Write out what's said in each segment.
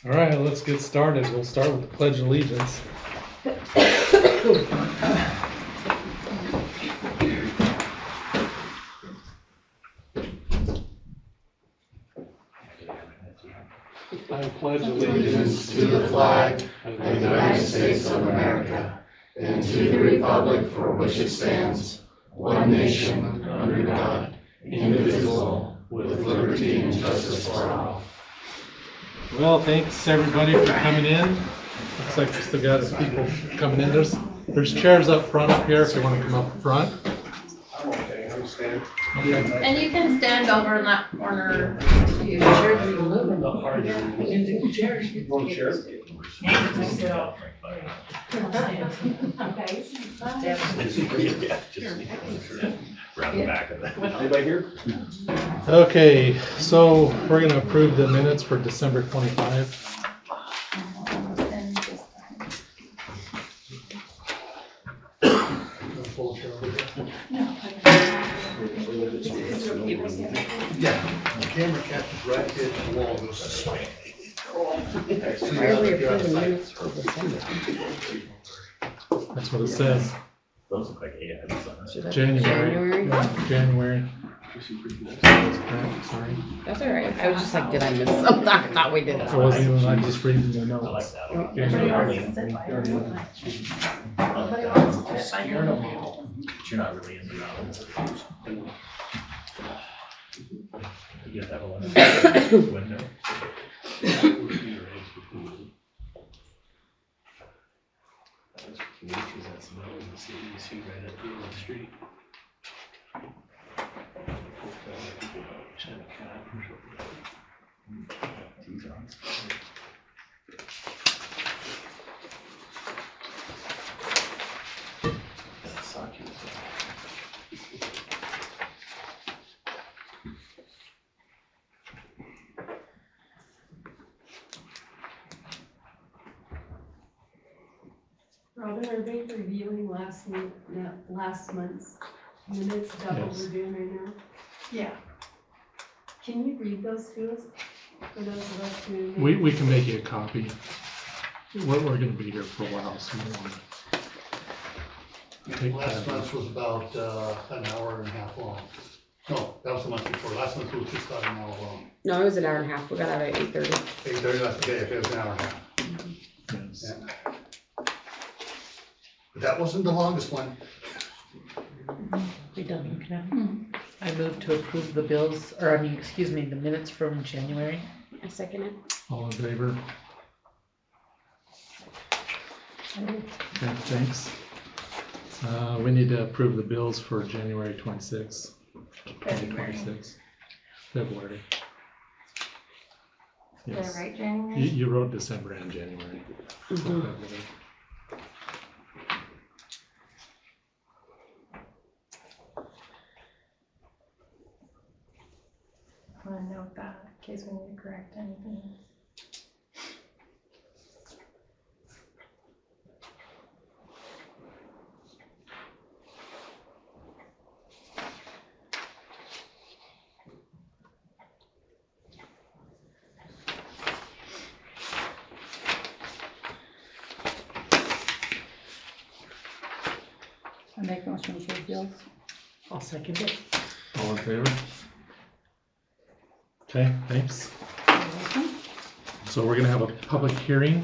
All right, let's get started. We'll start with the Pledge of Allegiance. I pledge allegiance to the flag of the United States of America and to the republic for which it stands, one nation, under God, indivisible, with liberty and justice for all. Well, thanks everybody for coming in. Looks like we still got some people coming in. There's chairs up front up here if you want to come up front. I'm okay, I'm staying. Okay. And you can stand over in that corner too. You want a chair? Round the back of that. Anybody here? Okay, so we're going to approve the minutes for December 25. Yeah, the camera catches right here at the wall, goes this way. Why are we approving minutes for December? That's what it says. Those look like AI designs. January. Yeah, January. That's correct, sorry. That's all right. I was just like, did I miss something? I thought we did It that. wasn't even, I just reading the I like notes. that. Everybody wants to sit by your own. Nobody wants to sit by your own. But you're not really into that. You get that one window. Robin, are they reviewing last month's minutes? Is that what Yes. we're doing right now? Yeah. Can you read those to us? For those of us who. We can make you a copy. We're going to be here for a while, so we want to take Last that. month was about an hour and a half long. No, that was the month before. Last month was just about an hour long. No, it was an hour and a half. We got out at 8:30. 8:30, that's okay, if it was an hour and a half. Yes. Yeah. But that wasn't the longest one. We done looking at them? I move to approve the bills, or the minutes from January. I second it. All in favor? Okay, thanks. We need to approve the bills for January 26th. 2026. February. Did Yes. I write January? You wrote December and January. So Mhm. February. I'm gonna note that in case we need to correct anything. I make motion to approve bills. I'll second it. All in favor? Okay, thanks. So we're gonna have a public hearing.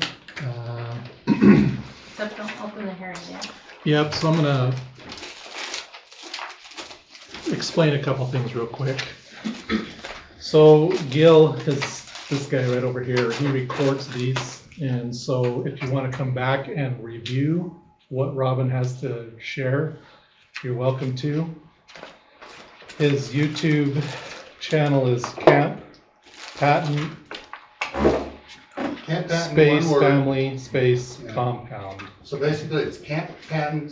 Except don't open the hearing yet. Yep, so I'm gonna explain a couple things real quick. So Gil is this guy right over here, he records these, and so if you wanna come back and review what Robin has to share, you're welcome to. His YouTube channel is Camppatton Camppatton, space one word. family space Yeah. compound. So basically, it's Camppatton,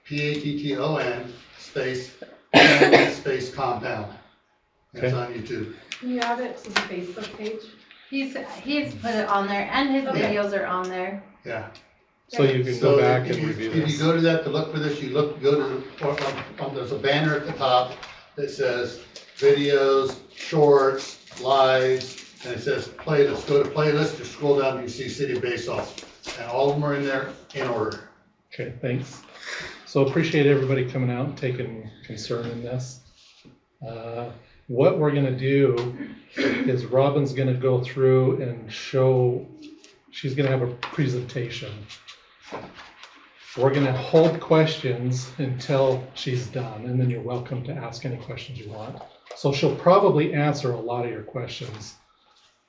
CAMPPATTON, space, family, space, compound. And it's Okay. on YouTube. Can you add it to the Facebook page? He's put it on there and his Okay. videos are on there. Yeah. So you can So go back if and you- review If you this. go to that to look for this, go to, there's a banner at the top that says videos, shorts, lives, and it says playlist, go to playlist, or scroll down, you see City of Basalt, and all of them are in there in order. Okay, thanks. So appreciate everybody coming out and taking concern in this. What we're gonna do is Robin's gonna go through and show, she's gonna have a presentation. We're gonna hold questions until she's done, and then you're welcome to ask any questions you want. So she'll probably answer a lot of your questions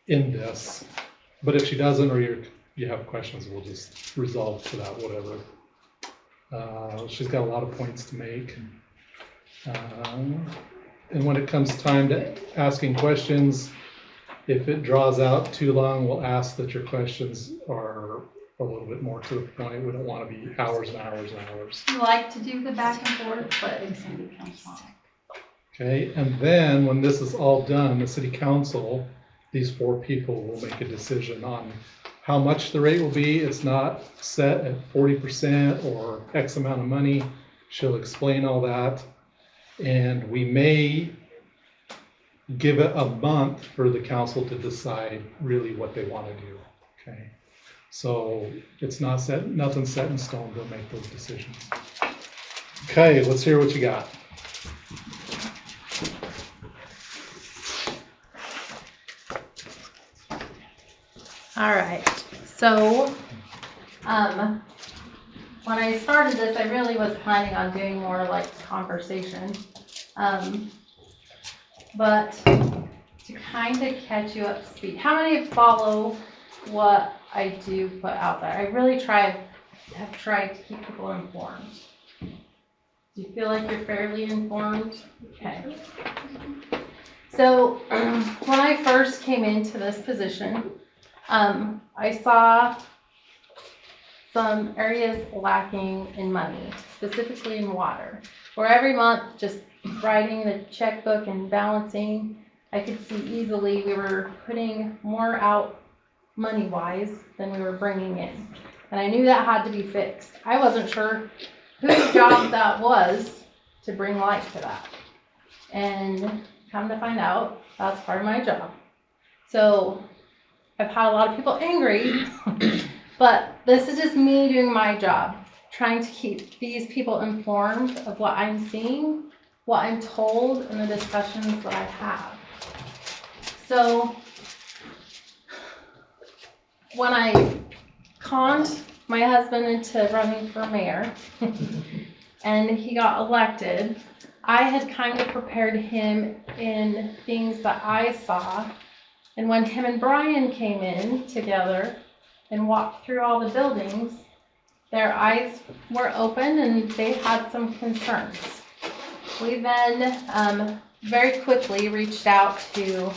in this, but if she doesn't, or you have questions, we'll just resolve to that, whatever. She's got a lot of points to make. And when it comes time to asking questions, if it draws out too long, we'll ask that your questions are a little bit more to the point. We don't want to be hours and hours and hours. I like to do the back and forth, but it's gonna become long. Okay, and then when this is all done, the city council, these 4 people will make a decision on how much the rate will be. It's not set at 40% or X amount of money. She'll explain all that. And we may give it a month for the council to decide really what they want to do. Okay, so it's not set, nothing's set in stone. They'll make those decisions. Okay, let's hear what you got. All right, so, when I started this, I really was planning on doing more like conversation. But to kind of catch you up to speed, how many follow what I do put out there? I really have tried to keep people informed. Do you feel like you're fairly informed? Okay. So when I first came into this position, I saw some areas lacking in money, specifically in water, where every month just writing the checkbook and balancing, I could see easily we were putting more out money-wise than we were bringing in. And I knew that had to be fixed. I wasn't sure whose job that was to bring light to that. And come to find out, that's part of my job. So I've had a lot of people angry, but this is just me doing my job, trying to keep these people informed of what I'm seeing, what I'm told, and the discussions that I have. So when I conned my husband into running for mayor and he got elected, I had kind of prepared him in things that I saw. And when him and Brian came in together and walked through all the buildings, their eyes were open and they had some concerns. We then very quickly reached out to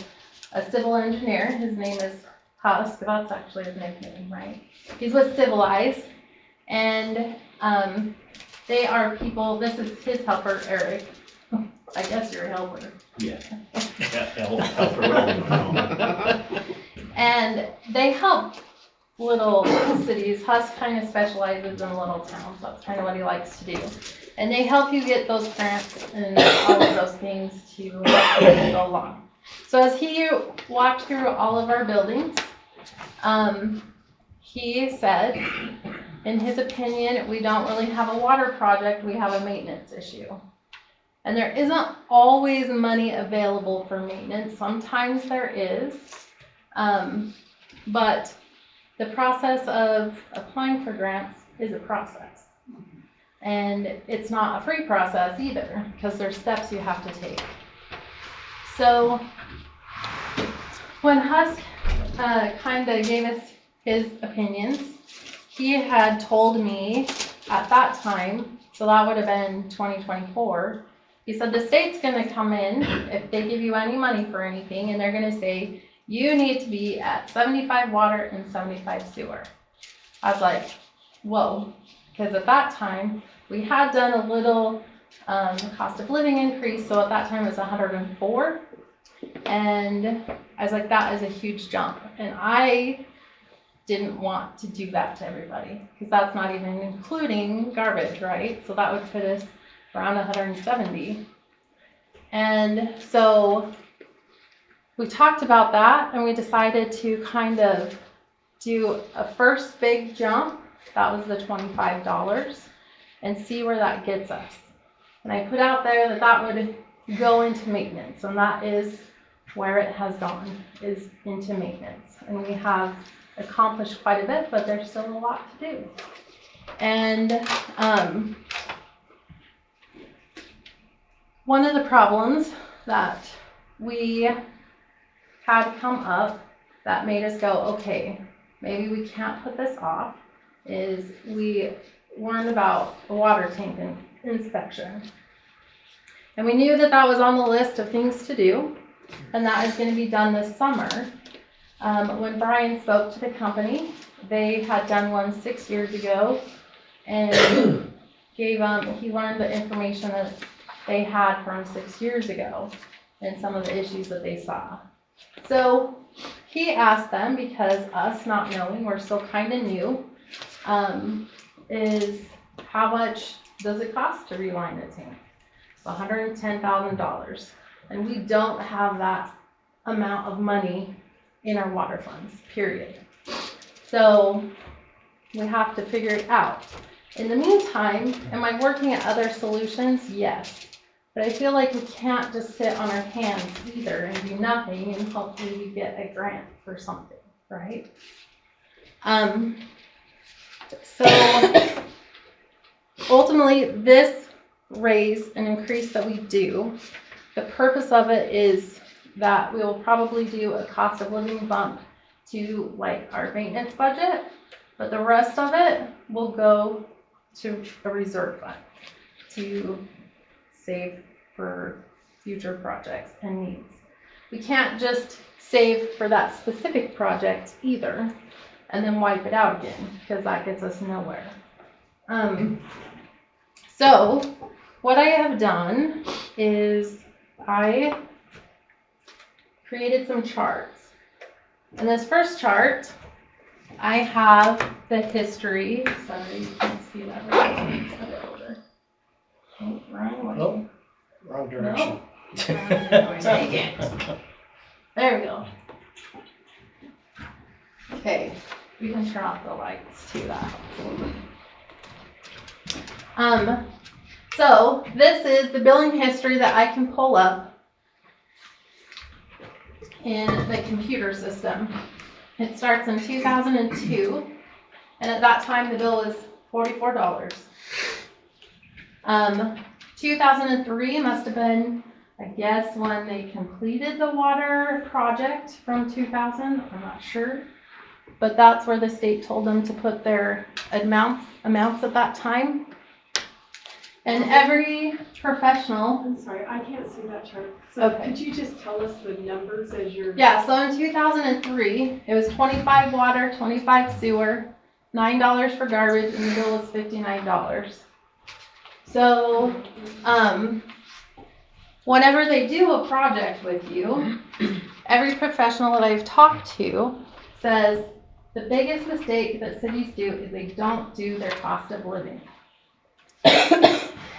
a civil engineer. His name is Husk. That's actually his nickname, right? He's with Civilize. And they are people, this is his helper, Eric. I guess you're a helper. Yeah. Help for whatever you want. And they help little cities. Husk kind of specializes in little towns. That's kind of what he likes to do. And they help you get those grants and all of those things to go along. So as he walked through all of our buildings, he said, in his opinion, we don't really have a water project, we have a maintenance issue. And there isn't always money available for maintenance. Sometimes there is, but the process of applying for grants is a process. And it's not a free process either, because there's steps you have to take. So when Husk kind of gave us his opinions, he had told me at that time, so that would have been 2024, he said the state's going to come in if they give you any money for anything, and they're going to say, you need to be at 75 water and 75 sewer. I was like, whoa, because at that time, we had done a little cost of living increase, so at that time it was 104, and I was like, that is a huge jump, and I didn't want to do that to everybody, because that's not even including garbage, right? So that would put us around 170. And so we talked about that and we decided to kind of do a first big jump. That was the $25 and see where that gets us. And I put out there that that would go into maintenance, and that is where it has gone, is into maintenance. And we have accomplished quite a bit, but there's still a lot to do. And one of the problems that we had come up that made us go, okay, maybe we can't put this off, is we learned about a water tank inspection. And we knew that that was on the list of things to do, and that is going to be done this summer. When Brian spoke to the company, they had done one 6 years ago, and he learned the information that they had from 6 years ago and some of the issues that they saw. So he asked them, because us not knowing, we're still kind of new, is how much does it cost to reline the tank? It's $110,000, and we don't have that amount of money in our water funds, period. So we have to figure it out. In the meantime, am I working at other solutions? Yes. But I feel like we can't just sit on our hands either and do nothing and hopefully we get a grant for something, right? So ultimately, this raise and increase that we do, the purpose of it is that we will probably do a cost of living bump to like our maintenance budget, but the rest of it will go to a reserve fund to save for future projects and needs. We can't just save for that specific project either and then wipe it out again, because that gets us nowhere. So what I have done is I created some charts. In this first chart, I have the history. Sorry, you can't see that right now. Oh, wrong way. Nope. Wrong direction. No. Take it. There we go. Okay, we can turn off the lights too. That helps. So this is the billing history that I can pull up in the computer system. It starts in 2002, and at that time the bill was $44. 2003 must have been, I guess, when they completed the water project from 2000. I'm not sure, but that's where the state told them to put their amounts at that time. And every professional. I'm sorry, I can't see that chart. So Okay. could you just tell us the numbers as you're? Yeah, so in 2003, it was 25 water, 25 sewer, $9 for garbage, and the bill was $59. So, whenever they do a project with you, every professional that I've talked to says the biggest mistake that cities do is they don't do their cost of living.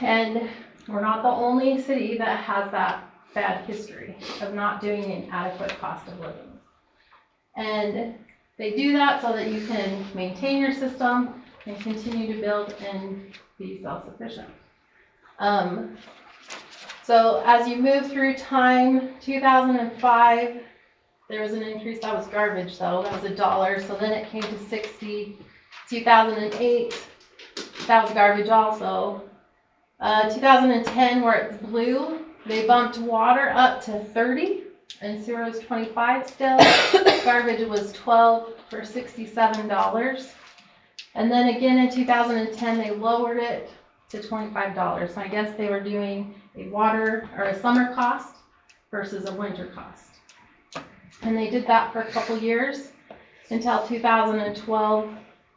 And we're not the only city that has that bad history of not doing an adequate cost of living. And they do that so that you can maintain your system and continue to build and be self-sufficient. So as you move through time, 2005, there was an increase. That was garbage though, that was $1. So then it came to 60. 2008, that was garbage also. 2010, where it's blue, they bumped water up to 30 and sewer was 25 still. Garbage was 12 for $67. And then again in 2010, they lowered it to $25. So I guess they were doing a water or a summer cost versus a winter cost. And they did that for a couple years until 2012,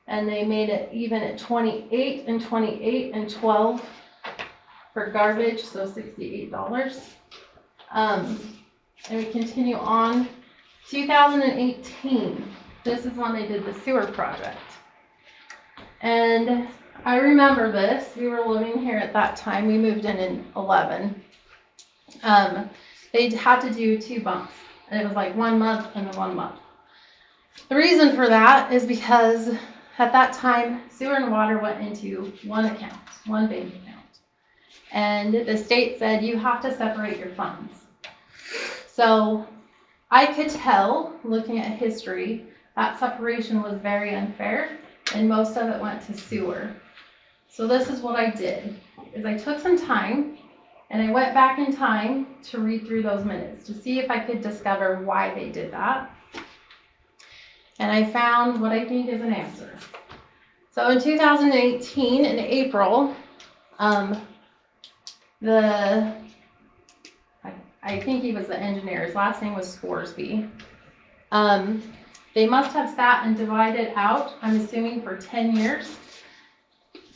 and they made it even at 28 and 28 and 12 for garbage, so $68. And we continue on. 2018, this is when they did the sewer project. And I remember this. We were living here at that time. We moved in 11. They had to do 2 bumps And it was like 1 month and then 1 month. The reason for that is because at that time, sewer and water went into one account, one bank account. And the state said you have to separate your funds. So I could tell, looking at history, that separation was very unfair, and most of it went to sewer. So this is what I did, is I took some time, and I went back in time to read through those minutes to see if I could discover why they did that. And I found what I think is an answer. So in 2018, in April, I think he was the engineer, his last name was Scoresby. They must have sat and divided out, I'm assuming for 10 years,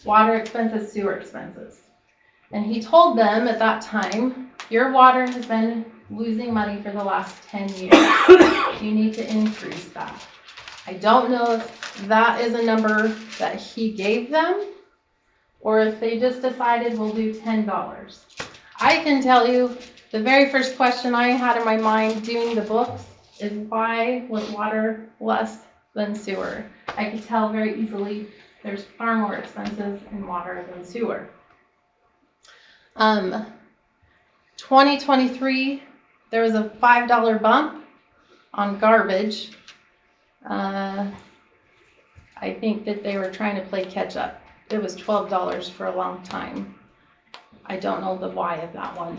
water expenses, sewer expenses. And he told them at that time, your water has been losing money for the last 10 years. You need to increase that. I don't know if that is a number that he gave them, or if they just decided we'll do $10. I can tell you, the very first question I had in my mind doing the books is why was water less than sewer? I could tell very easily there's far more expenses in water than sewer. 2023, there was a $5 bump on garbage. I think that they were trying to play catch up. It was $12 for a long time. I don't know the why of that one.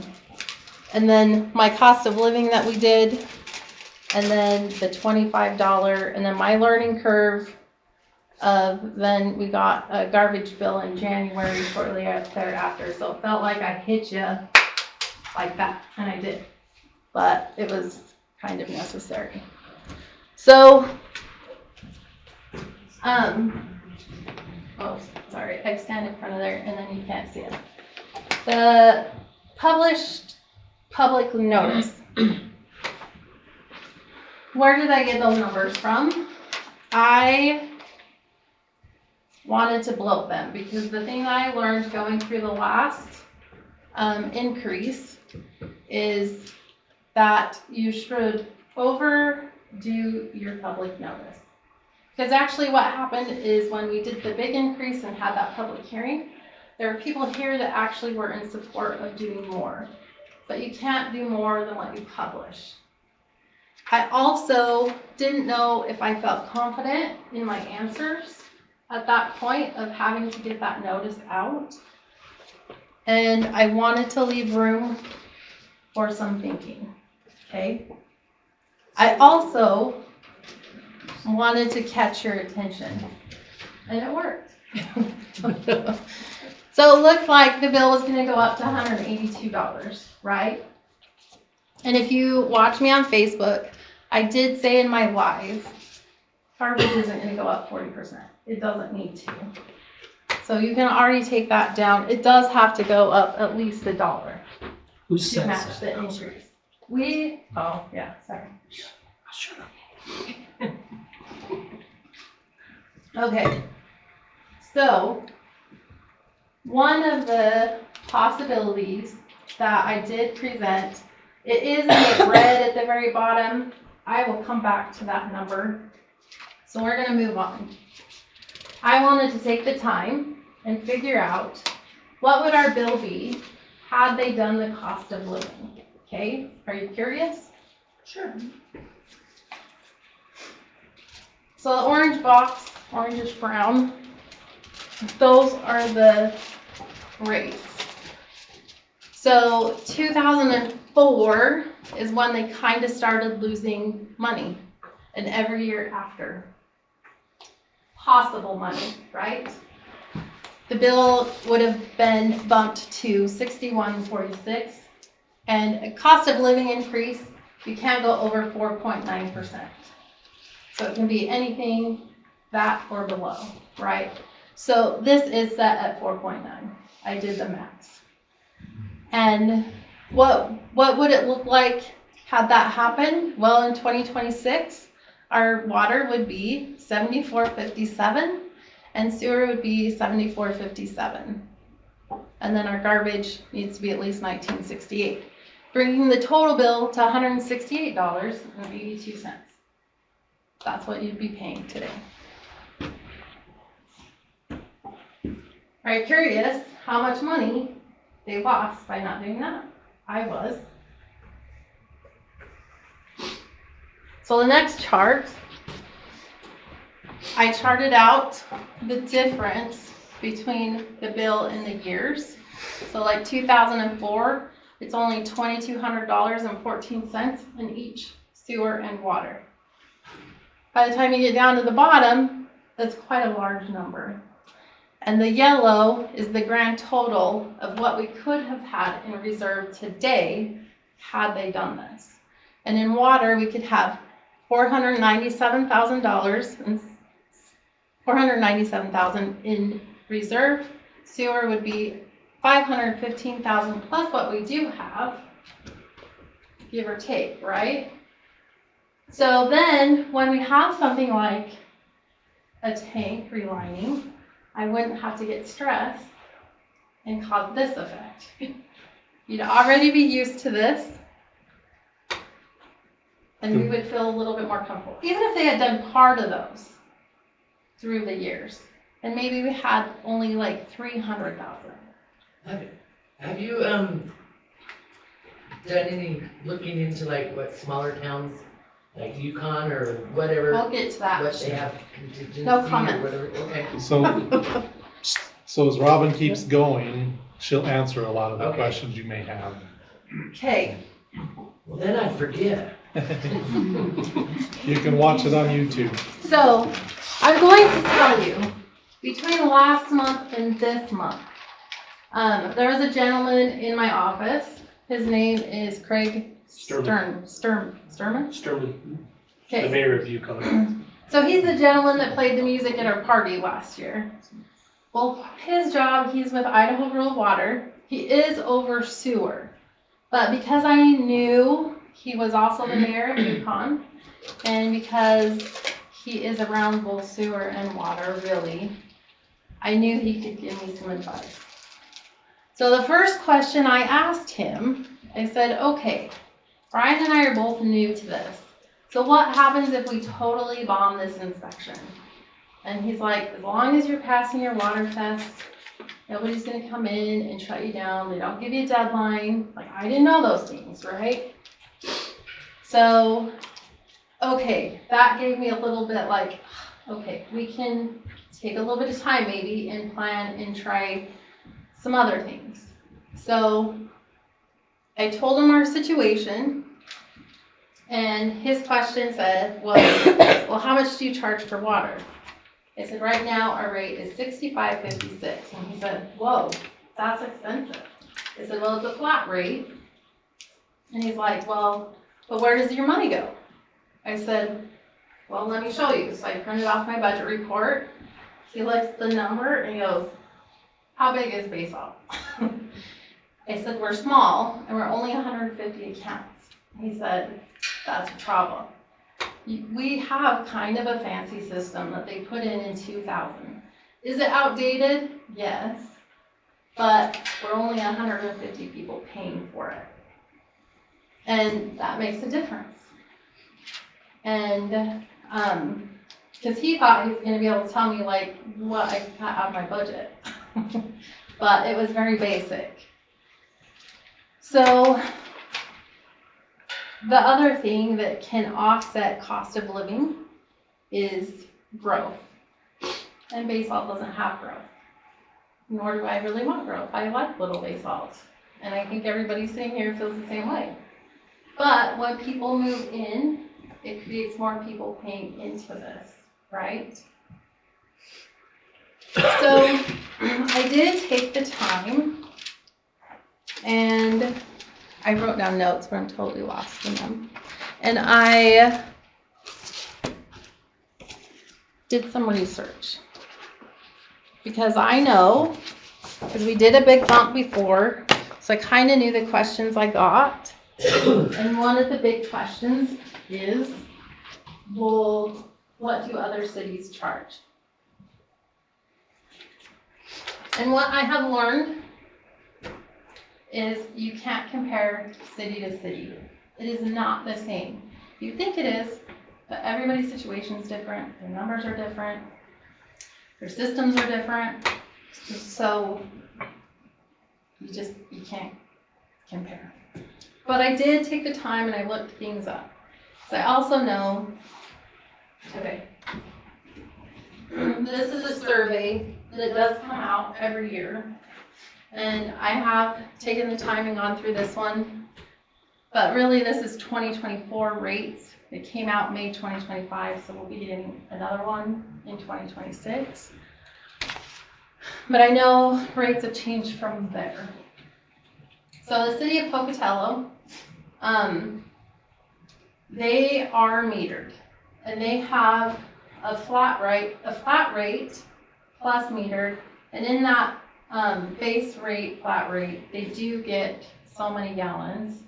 And then my cost of living that we did, and then the $25, and then my learning curve of, then we got a garbage bill in January shortly thereafter. So it felt like I hit you like that, and I did. But it was kind of necessary. So, oh, sorry, I stand in front of there and then you can't see it. The published public notice. Where did I get those numbers from? I wanted to bloat them because the thing that I learned going through the last increase is that you should overdo your public notice. Because actually what happened is when we did the big increase and had that public hearing, there were people here that actually were in support of doing more. But you can't do more than what you publish. I also didn't know if I felt confident in my answers at that point of having to get that notice out. And I wanted to leave room for some thinking, okay? I also wanted to catch your attention, and it worked. So it looked like the bill was going to go up to $182, right? And if you watch me on Facebook, I did say in my live, garbage isn't going to go up 40%. It doesn't need to. So you can already take that down. It does have to go up at least $1 Who to says match that? the increase. Oh yeah, sorry. Shut up. Okay, so one of the possibilities that I did present, it is in the red at the very bottom. I will come back to that number. So we're going to move on. I wanted to take the time and figure out what would our bill be had they done the cost of living. Okay, are you curious? Sure. So the orange box, orangish brown, those are the rates. So 2004 is when they kind of started losing money, and every year after. Possible money, right? The bill would have been bumped to $61.46, and a cost of living increase, you can't go over 4.9%. So it can be anything that or below, right? So this is set at 4.9. I did the max. And what would it look like had that happen? Well, in 2026, our water would be $74.57 and sewer would be $74.57. And then our garbage needs to be at least $19.68. bringing the total bill to $168.82. That's what you'd be paying today. Are you curious how much money they lost by not doing that? I was. So the next chart, I charted out the difference between the bill and the years. So like 2004, it's only $2,200.14 in each sewer and water. By the time you get down to the bottom, that's quite a large number. And the yellow is the grand total of what we could have had in reserve today had they done this. And in water, we could have $497,000 in reserve. Sewer would be $515,000 plus what we do have, give or take, right? So then when we have something like a tank relining, I wouldn't have to get stressed and cause this effect. You'd already be used to this, and we would feel a little bit more comfortable. Even if they had done part of those through the years, and maybe we had only like 300,000. Have you done any looking into like what smaller towns like Yukon or whatever, We'll get to that. what they have contingency No or comment. whatever? Okay. So as Robin keeps going, she'll answer a lot of the Okay. questions you may have. Okay, Well, then I forget. You can watch it on YouTube. so I'm going to tell you, between last month and this month, there was a gentleman in my office. His name is Craig Sturman. Sturman, the Okay, mayor of Yukon. so he's the gentleman that played the music at our party last year. Well, his job, he's with Idaho Rural Water. He is over sewer. But because I knew he was also the mayor of Yukon, and because he is around both sewer and water, really, I knew he could give me some advice. So the first question I asked him, I said, okay, Brian and I are both new to this. So what happens if we totally bomb this inspection? And he's like, as long as you're passing your water test, nobody's gonna come in and shut you down. They don't give you a deadline. Like, I didn't know those things, right? So, okay, that gave me a little bit like, okay, we can take a little bit of time maybe and plan and try some other things. So I told him our situation, and his question was, well, how much do you charge for water? I said, right now our rate is $65.56. And he said, whoa, that's expensive. I said, well, it's a flat rate. And he's like, well, but where does your money go? I said, well, let me show you. So I printed off my budget report. He looks at the number and he goes, how big is Basalt? I said, we're small and we're only 150 accounts. He said, that's a problem. We have kind of a fancy system that they put in 2000. Is it outdated? Yes. But we're only 150 people paying for it. And that makes a difference. And, because he thought he was going to be able to tell me like what I cut out of my budget. But it was very basic. So the other thing that can offset cost of living is growth. And Basalt doesn't have growth. Nor do I really want growth. I like little Basalt. And I think everybody sitting here feels the same way. But when people move in, it creates more people paying into this, right? So I did take the time and I wrote down notes, but I'm totally lost in them. And I did some research. Because I know, because we did a big bump before, so I kind of knew the questions I got. And one of the big questions is, well, what do other cities charge? And what I have learned is you can't compare city to city. It is not the same. You think it is, but everybody's situation is different, their numbers are different, their systems are different, so you can't compare. But I did take the time and I looked things up. So I also know, okay, this is a survey that does come out every year. And I have taken the time and gone through this one. But really this is 2024 rates. It came out May 2025, so we'll be getting another one in 2026. But I know rates have changed from there. So the city of Pocatello, they are metered, and they have a flat rate plus metered, and in that base rate, flat rate, they do get so many gallons.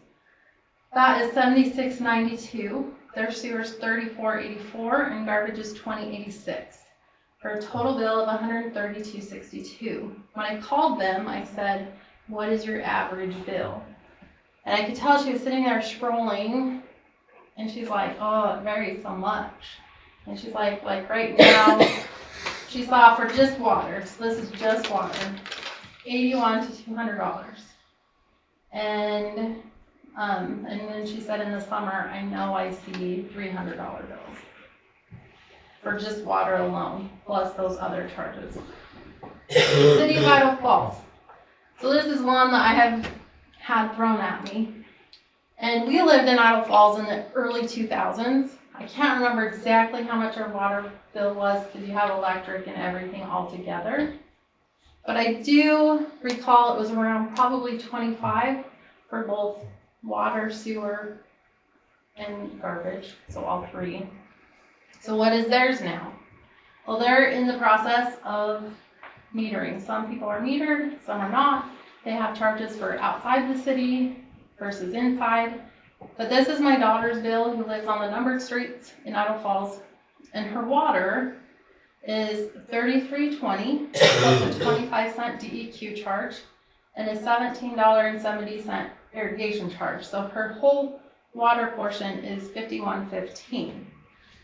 That is $76.92. Their sewer's $34.84, and garbage is $20.86. For a total bill of $132.62. When I called them, I said, "What is your average bill?" And I could tell she was sitting there scrolling, and she's like, "Oh, it varies so much." And she's like right now, she saw for just water, so this is just water, $81 to $200. And then she said in the summer, I know I see $300 bills for just water alone, plus those other charges. City of Idaho Falls. So this is one that I have had thrown at me. And we lived in Idaho Falls in the early 2000s. I can't remember exactly how much our water bill was because you have electric and everything all together. But I do recall it was around probably 25 for both water, sewer, and garbage, so all three. So what is theirs now? Well, they're in the process of metering. Some people are metered, some are not. They have charges for outside the city versus inside. But this is my daughter's bill who lives on the numbered streets in Idaho Falls, and her water is $33.20 plus a 25-cent DEQ charge and a $17.70 irrigation charge. So her whole water portion is $51.15.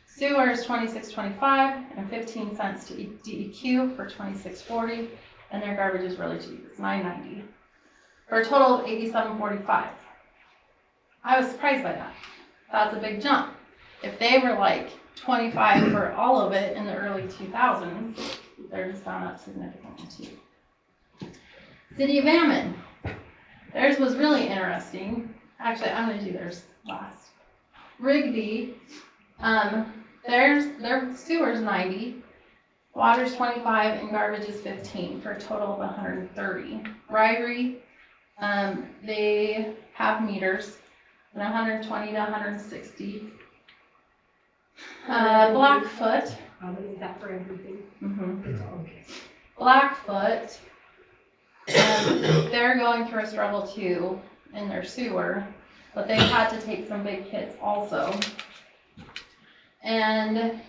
Sewer is $26.25 and 15 cents to DEQ for $26.40, and their garbage is really cheap. It's $9.90 for a total of $87.45. I was surprised by that. That's a big jump. If they were like 25 for all of it in the early 2000s, theirs gone up significantly too. City of Ammon. Theirs was really interesting. Actually, I'm going to do theirs last. Rigby, their sewer's 90, water's 25, and garbage is 15 for a total of 130. Ryrie, they have meters, 120 to 160. Blackfoot. Is that for everything? Mm-hmm. Okay. Blackfoot, they're going through a struggle too in their sewer, but they've had to take some big hits also. And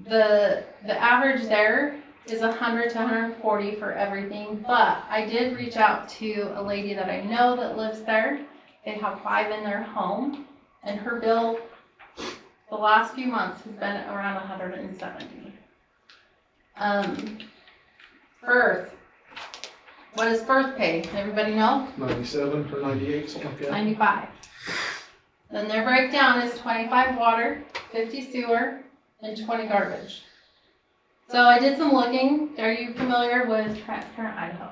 the average there is 100 to 140 for everything, but I did reach out to a lady that I know that lives there. They have 5 in their home, and her bill the last few months has been around 170. Firth. What does Firth pay? Everybody know? 97 or 98, something like that. 95. Then their breakdown is 25 water, 50 sewer, and 20 garbage. So I did some looking. Are you familiar with Transparent Idaho?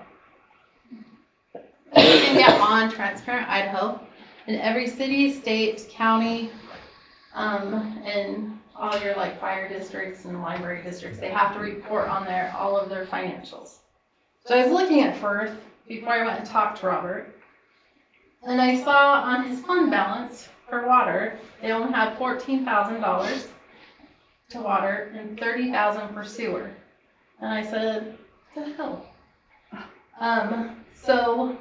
You can get on Transparent Idaho in every city, state, county, and all your like fire districts and library districts. They have to report on all of their financials. So I was looking at Firth before I went and talked to Robert, and I saw on his fund balance for water, they only had $14,000 to water and $30,000 for sewer. And I said, what the hell? So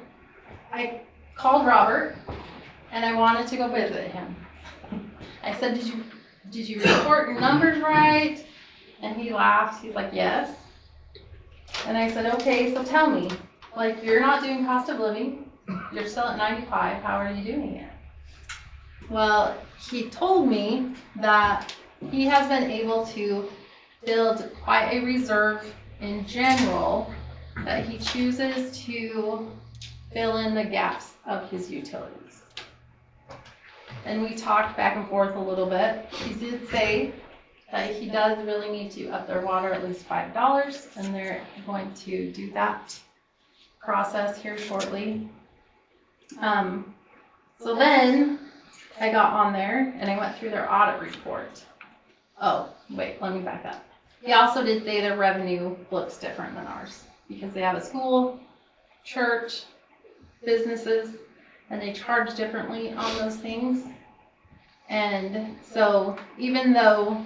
I called Robert and I wanted to go visit him. I said, did you report your numbers right? And he laughed. He's like, yes. And I said, okay, so tell me, like, you're not doing cost of living, you're still at 95, how are you doing it? Well, he told me that he has been able to build quite a reserve in general that he chooses to fill in the gaps of his utilities. And we talked back and forth a little bit. He did say that he does really need to up their water at least $5, and they're going to do that process here shortly. So then I got on there and I went through their audit report. Oh, wait, let me back up. He also did say their revenue looks different than ours because they have a school, church, businesses, and they charge differently on those things. And so even though,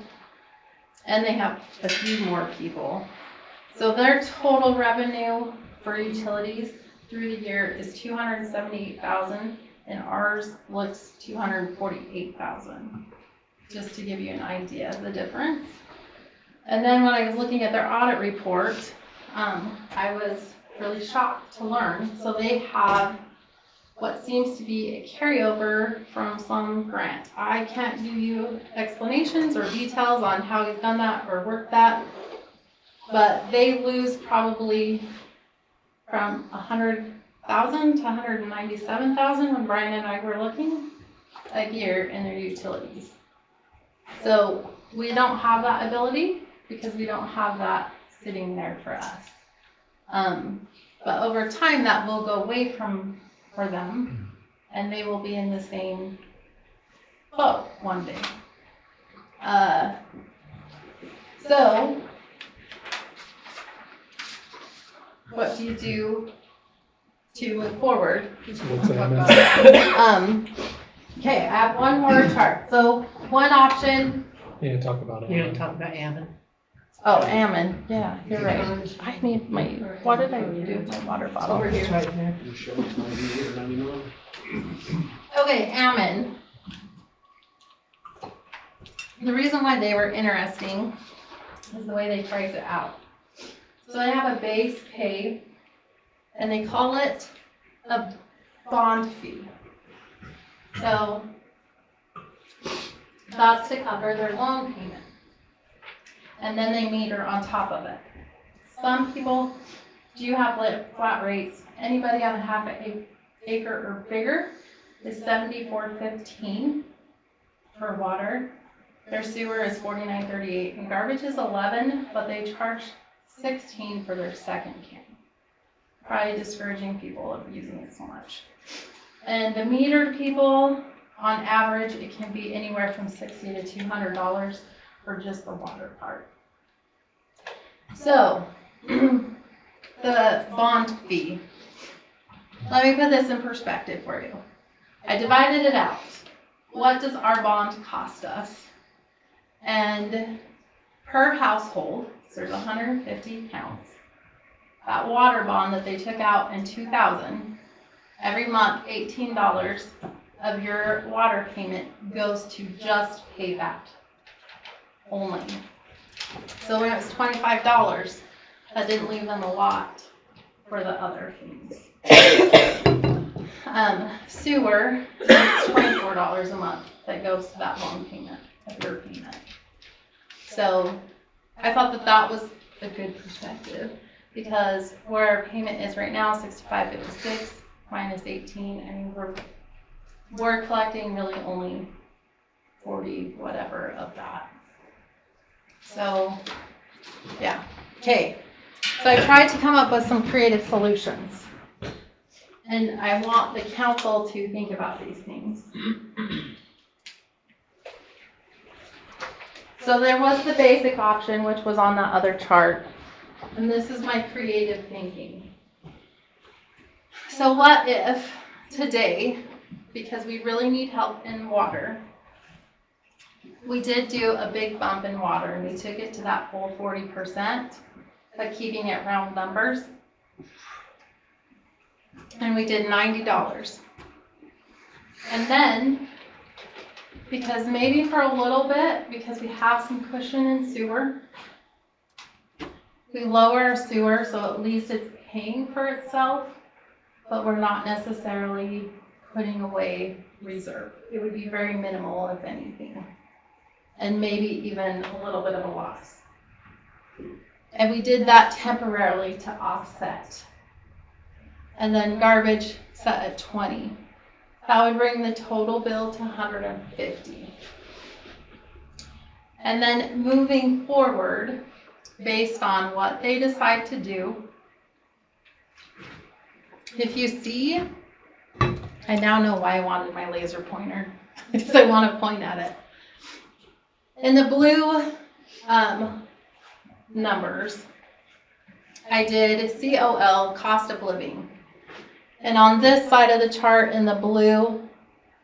and they have a few more people, so their total revenue for utilities through the year is $278,000, and ours looks $248,000, just to give you an idea of the difference. And then when I was looking at their audit report, I was really shocked to learn. So they have what seems to be a carryover from some grant. I can't give you explanations or details on how he's done that or worked that, but they lose probably from 100,000 to 197,000 when Brian and I were looking a year in their utilities. So we don't have that ability because we don't have that sitting there for us. But over time that will go away for them, and they will be in the same boat one day. So what do you do to move forward? What's that? Okay, I have one more chart. So one option. You didn't talk about it. You don't talk about Ammon. Oh, Ammon. Yeah, you're right. I need my. What did I do with my water bottle? Over here. Right there. Okay, Ammon. The reason why they were interesting is the way they price it out. So they have a base pay, and they call it a bond fee. So that's to cover their loan payment. And then they meter on top of it. Some people do have flat rates. Anybody on a half an acre or bigger is $74.15 for water. Their sewer is $49.38, and garbage is $11, but they charge $16 for their second can. Probably discouraging people of using it so much. And the metered people, on average, it can be anywhere from $60 to $200 for just the water part. So, the bond fee. Let me put this in perspective for you. I divided it out. What does our bond cost us? And per household, so there's 150 counts. That water bond that they took out in 2000, every month $18 of your water payment goes to just pay that only. So when it was $25, that didn't leave them a lot for the other things. Sewer is $24 a month that goes to that loan payment, of your payment. So I thought that that was a good perspective, because where our payment is right now, $65.56 minus 18, I mean we're collecting really only 40 whatever of that. So yeah, okay. So I tried to come up with some creative solutions, and I want the council to think about these things. So there was the basic option, which was on that other chart, and this is my creative thinking. So what if today, because we really need help in water, we did do a big bump in water, and we took it to that full 40%, but keeping it round numbers, and we did $90. And then, because maybe for a little bit, because we have some cushion in sewer, We lower our sewer, so at least it's paying for itself, but we're not necessarily putting away reserve. It would be very minimal, if anything, and maybe even a little bit of a loss. And we did that temporarily to offset. And then garbage set at 20. That would bring the total bill to 150. And then moving forward, based on what they decide to do, if you see, I now know why I wanted my laser pointer, because I want to point at it. In the blue numbers, I did COL, cost of living. And on this side of the chart in the blue,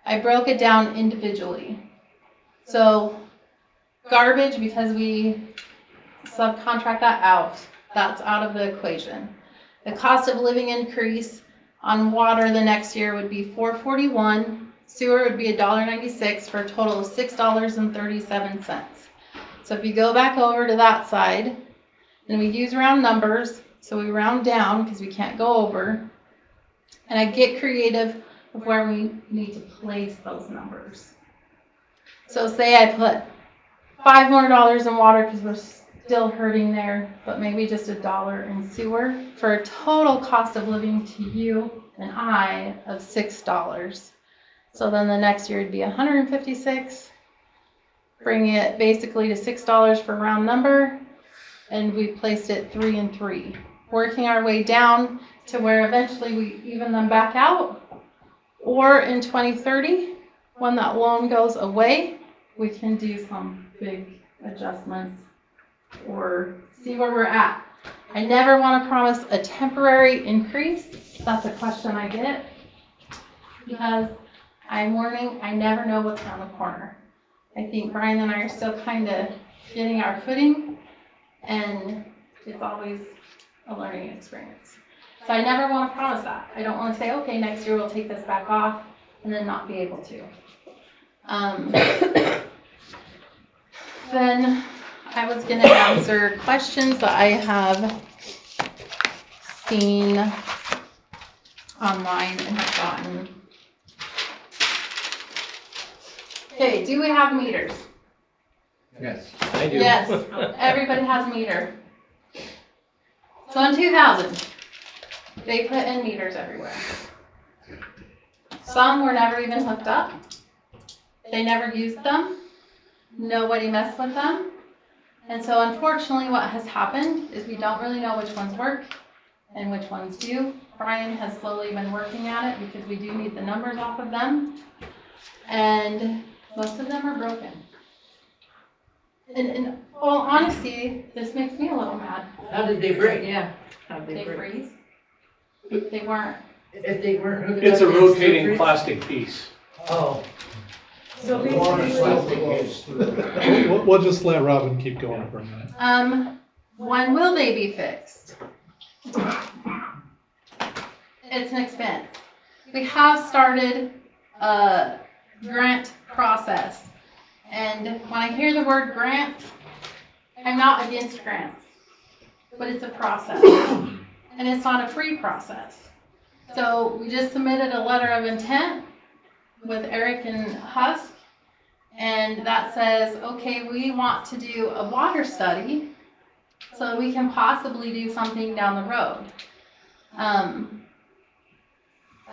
I broke it down individually. So garbage, because we subcontract that out, that's out of the equation. The cost of living increase on water the next year would be $4.41. Sewer would be $1.96 for a total of $6.37. So if you go back over to that side, and we use round numbers, so we round down because we can't go over, and I get creative of where we need to place those numbers. So say I put $5 more in water because we're still hurting there, but maybe just $1 in sewer for a total cost of living to you and I of $6. So then the next year would be $156, bring it basically to $6 for round number, and we placed it 3 and 3, working our way down to where eventually we even them back out, or in 2030, when that loan goes away, we can do some big adjustments or see where we're at. I never want to promise a temporary increase. That's a question I get, because I'm learning, I never know what's around the corner. I think Brian and I are still kind of getting our footing, and it's always a learning experience. So I never want to promise that. I don't want to say, okay, next year we'll take this back off, and then not be able to. Then I was going to answer questions that I have seen online and have gotten. Okay, do we have meters? Yes, I do. Yes, everybody has a meter. So in 2000, they put in meters everywhere. Some were never even hooked up. They never used them. Nobody messed with them. And so unfortunately what has happened is we don't really know which ones work and which ones do. Brian has slowly been working at it because we do need the numbers off of them. And most of them are broken. And in all honesty, this makes me a little mad. How did they break? Yeah. How'd They break? freeze. They weren't. If they weren't hooked It's a up, they rotating still plastic piece. freeze? Oh, So The water basically, cycle goes through. We'll just let Robin keep going for a minute. When will they be fixed? It's an expense. We have started a grant process. And when I hear the word grant, I'm not against grants, but it's a process. And it's not a free process. So we just submitted a letter of intent with Eric and Husk, and that says, okay, we want to do a water study so we can possibly do something down the road.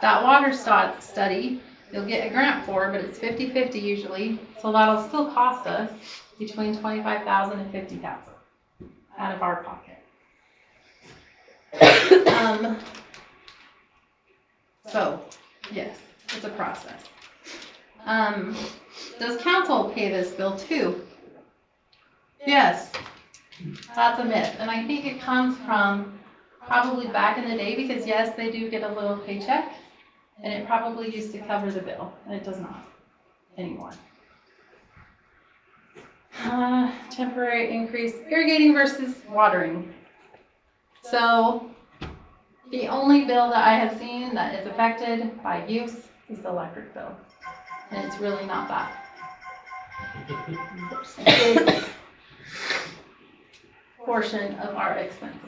That water study, you'll get a grant for, but it's 50-50 usually, so that'll still cost us between $25,000 and $50,000 out of our pocket. So, yes, it's a process. Does council pay this bill too? Yes, that's a myth, and I think it comes from probably back in the day, because yes, they do get a little paycheck, and it probably used to cover the bill, and it does not anymore. Temporary increase, irrigating versus watering. So the only bill that I have seen that is affected by use is the electric bill, and it's really not that. portion of our expenses.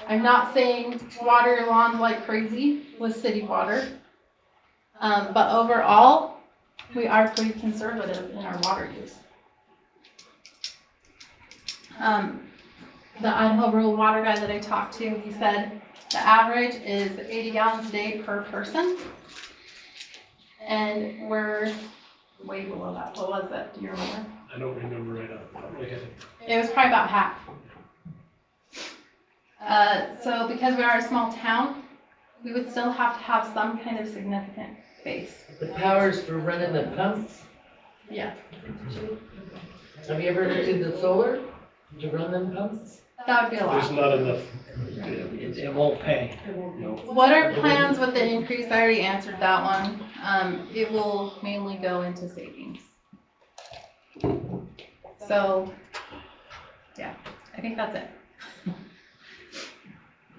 I'm not saying water your lawns like crazy with city water, but overall, we are pretty conservative in our water use. The Idaho rural water guy that I talked to, he said the average is 80 gallons a day per person. And we're way below that. What was it? Do you remember? I don't remember right off the top of my head. It was probably about half. So because we are a small town, we would still have to have some kind of significant base. The powers for running the pumps, Yeah. have you ever looked into solar to run them pumps? That would be a There's lot. not enough. It won't pay. What are plans with the increase? I already answered that one. It will mainly go into savings. So, yeah, I think that's it.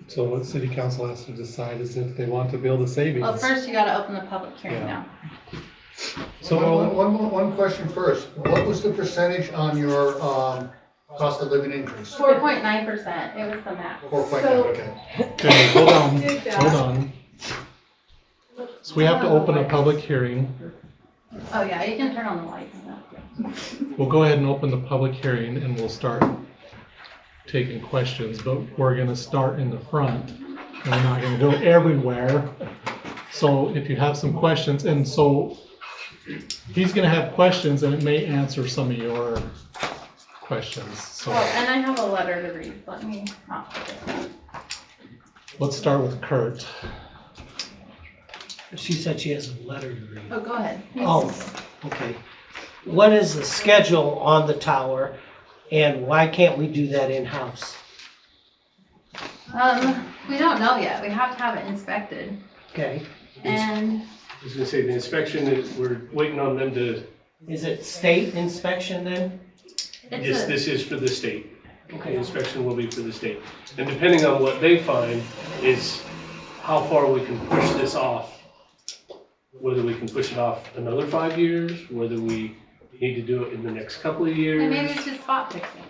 So what city council has to decide is if they want to build a savings. Well, first you gotta open the public hearing Yeah. now. So, One question first. What was the percentage on your, cost of living increase? 4.9%, it was the max. 4.9, So, okay. okay, hold on, Good job. hold on. So we have to open a public hearing. oh yeah, you can turn on the lights now. We'll go ahead and open the public hearing and we'll start taking questions, but we're gonna start in the front. And we're not gonna go everywhere. So if you have some questions, and so he's gonna have questions and it may answer some of your questions. So Oh, and I have a letter to read, let me not forget that. let's start with Kurt. She said she has a letter to read. Oh, go ahead. Oh, okay. What is the schedule on the tower, and why can't we do that in-house? We don't know yet, we have to have it inspected, Okay, and I was gonna say, the inspection, we're waiting on them to, is it state inspection then? yes, it's this is for the state. The Okay, inspection will be for the state. And depending on what they find is how far we can push this off. Whether we can push it off another 5 years, whether we need to do it in the next couple of years. and maybe it's just spot fixing.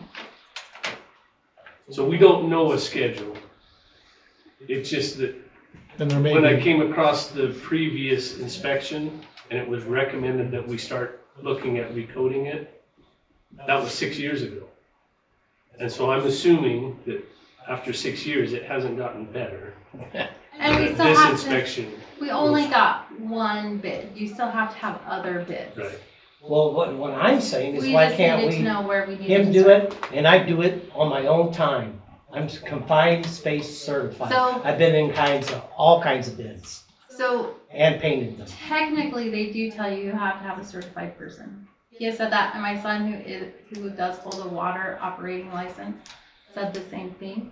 So we don't know a schedule. It's just that And there may when I be, came across the previous inspection and it was recommended that we start looking at recoding it, that was 6 years ago. And so I'm assuming that after 6 years, it hasn't gotten better. And we still This have to, inspection, we only got one bid, you still have to have other bids. right. well, what I'm saying is We why just can't needed to we, know where we needed him to do start. it, and I do it on my own time. I'm confined space certified. So- I've been in all kinds of bids, So and painted them. technically, they do tell you have to have a certified person. He has said that, and my son who does hold a water operating license said the same thing.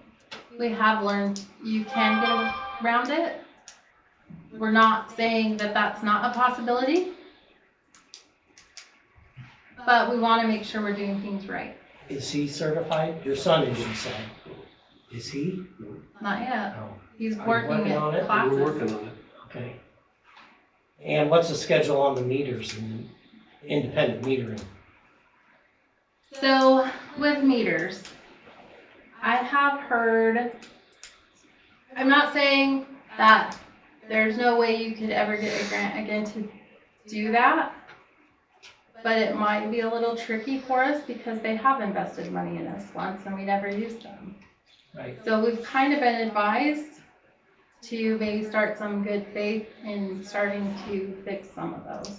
We have learned you can get around it. We're not saying that that's not a possibility. But we wanna make sure we're doing things right. Is he certified? Your son is, you said. Is he? Not yet. No. He's Are you working working on it? at classes. We're working on it. Okay. And what's the schedule on the meters and independent metering? So with meters, I have heard, I'm not saying that there's no way you could ever get a grant again to do that, but it might be a little tricky for us because they have invested money in us once and we never used them. Right. So we've kind of been advised to maybe start some good faith in starting to fix some of those.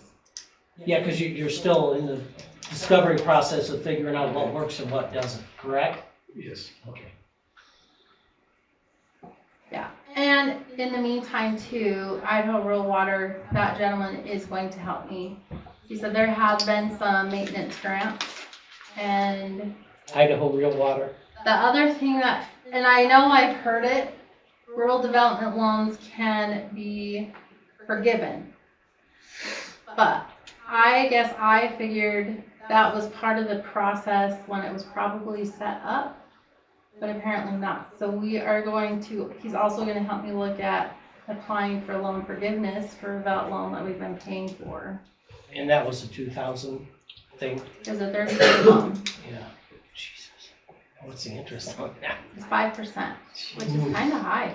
Yeah, because you're still in the discovery process of figuring out what works and what doesn't, correct? Yes. Okay. Yeah, and in the meantime too, Idaho Rural Water, that gentleman is going to help me. He said there has been some maintenance grants, and Idaho Real Water. the other thing that, and I know I've heard it, rural development loans can be forgiven. But I guess I figured that was part of the process when it was probably set up, but apparently not. So we are going to, he's also gonna help me look at applying for loan forgiveness for that loan that we've been paying for. And that was a 2000 thing. It's a 30-day loan. Yeah. Jesus. What's the interest on that? It's 5%, which is kind of high.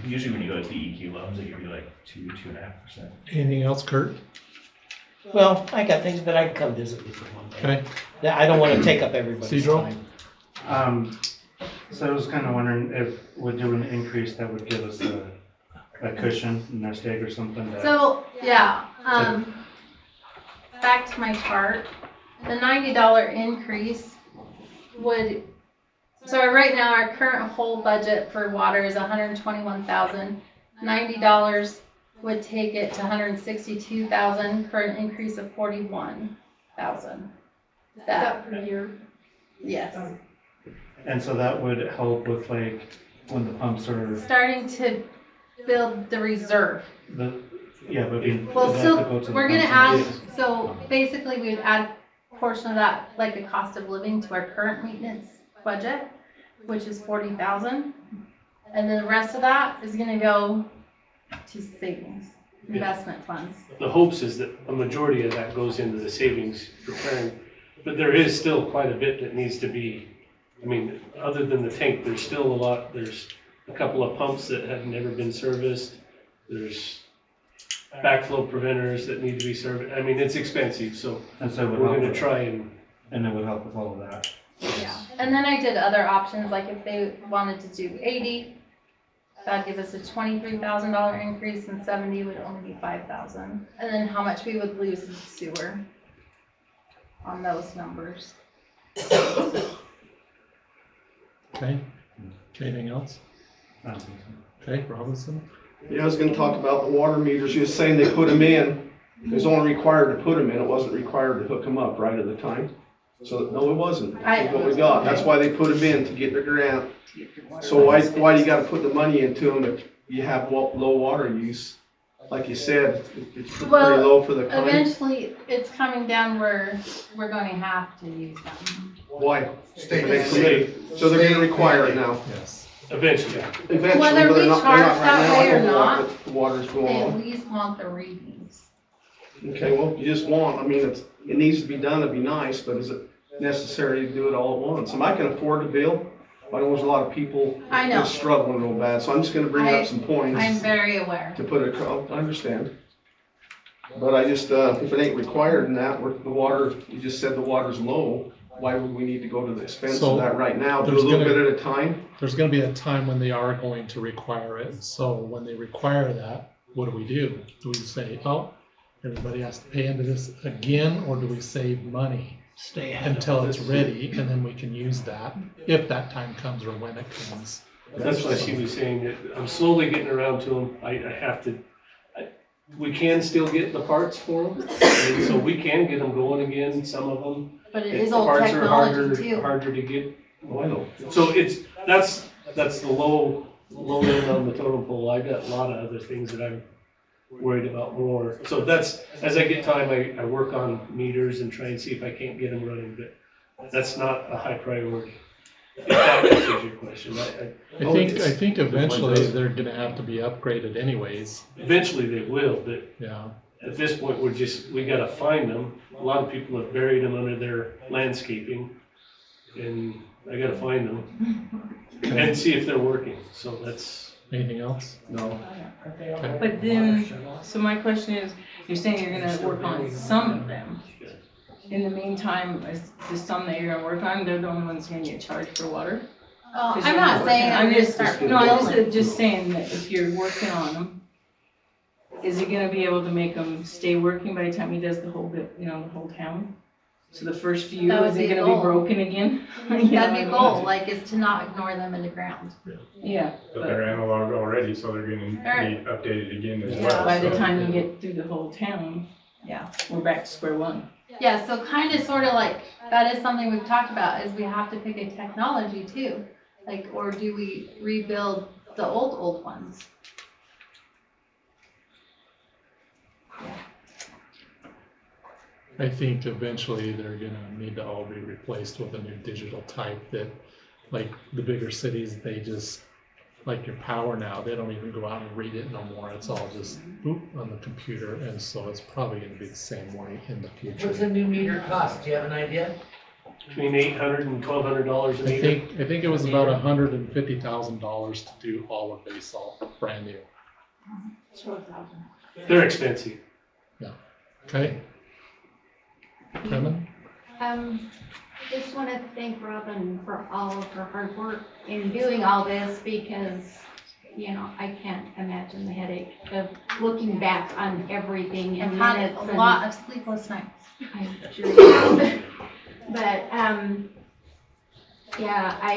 Usually when you go to DEQ loans, they give you like 2.5%. Anything else, Kurt? Well, I got things, but I can come visit with you one day. Okay, Yeah, I don't wanna take up everybody's Cedro? time. So I was kind of wondering if we're doing an increase that would give us a cushion, a nest egg or something that. So, yeah, back to my chart, the $90 increase would, so right now our current whole budget for water is $121,000. $90 would take it to $162,000 for an increase of $41,000. Is that per year? Yes, And so that would help with like when the pumps are starting to build the reserve. yeah, but being. Well, they have to so go to the we're gonna pumps add, so basically we would add a portion of that, like the cost of living to our current maintenance budget, which is $40,000. And then the rest of that is gonna go to savings, investment funds. The hopes is that a majority of that goes into the savings preparing, but there is still quite a bit that needs to be, I mean, other than the tank, there's still a lot, there's a couple of pumps that have never been serviced. There's backflow preventers that need to be serviced. I mean, it's expensive, so And so it would we're help gonna with- try and, And it would help with all of that. Yeah, and then I did other options, like if they wanted to do 80, that'd give us a $23,000 increase, and 70 would only be 5,000. And then how much we would lose in sewer on those numbers. Okay. Anything else? I don't think so. Okay, Robinson? Yeah, I was gonna talk about the water meters. You were saying they put them in. It was only required to put them in. It wasn't required to hook them up right at the time. So, no, it wasn't. That's what we got. That's why they put them in, to get the grant. So why do you gotta put the money into them if you have low water use? Like you said, it's pretty Well, low for the kind. Eventually, it's coming down where we're going to have to use them. Why? State They committed. So they're gonna require it now. Yes. eventually. Eventually, Whether but we they're not charge right that now. way I or don't know not, what the water's going They on. at least want the readings. Okay, well, you just want, I mean, it needs to be done, it'd be nice, but is it necessary to do it all at once? And I can afford to bill, I know there's a lot of people I know. that's struggling real bad, so I'm just gonna bring up some I'm points very aware. to put it, I understand. But I just, if it ain't required in that, where the water, you just said the water's low, why would we need to go to the expense So, of that right now? Do a there's little gonna- bit at a time? There's gonna be a time when they are going to require it, so when they require that, what do? Do we say, oh, everybody has to pay into this again, or do we save money Stay ahead of until it. it's ready, and then we can use that, if that time comes or when it comes? That's why she was saying that I'm slowly getting around to them. I have to, we can still get the parts for them, and so we can get them going again, some of them. But it The is old parts are technology too. harder to get. Oh, I know. So that's the low end on the totem pole. I've got a lot of other things that I'm worried about more. So that's, as I get time, I work on meters and try and see if I can't get them running, but that's not a high priority. If that answers your question. I think eventually they're gonna have to be upgraded anyways, Eventually they will, but yeah. at this point, we gotta find them. A lot of people have buried them under their landscaping, and I gotta find them and see if they're working. So that's, Anything else? No. Okay. But then, so my question is, you're saying you're gonna work on some of them. In the meantime, is the some that you're gonna work on, they're the only ones gonna get charged for water? Oh, 'Cause I'm you're not saying I'm gonna just, start. no, I'm billing. just saying that if you're working on them, is he gonna be able to make them stay working by the time he does the whole bit, the whole town? So the first few, That would is be it a gonna goal. be broken again? You know That'd be what I a mean? goal, like, is to not ignore them in the ground. Yeah, But they're analog already, so they're gonna need updated again as yeah, well. by the so- time you get through the whole town, Yeah. we're back to square one. Yeah, so kind of sort of like, that is something we've talked about, is we have to pick a technology too. Like, or do we rebuild the old ones? I think eventually they're gonna need to all be replaced with a new digital type that, like the bigger cities, they just like your power now, they don't even go out and read it no more. It's all just boop on the computer, and so it's probably gonna be the same way in the What's future. a new meter cost? Do you have an idea? Between $800 and $1,200 a I meter. think it was about $150,000 to do all of Basalt, brand new. They're expensive. Okay? Kevin? Just want to thank Robin for all of her hard work in doing all this because, you know, I can't imagine the headache of looking back on everything I've and had minutes a and- lot of sleepless nights. I'm sure you have. But, yeah,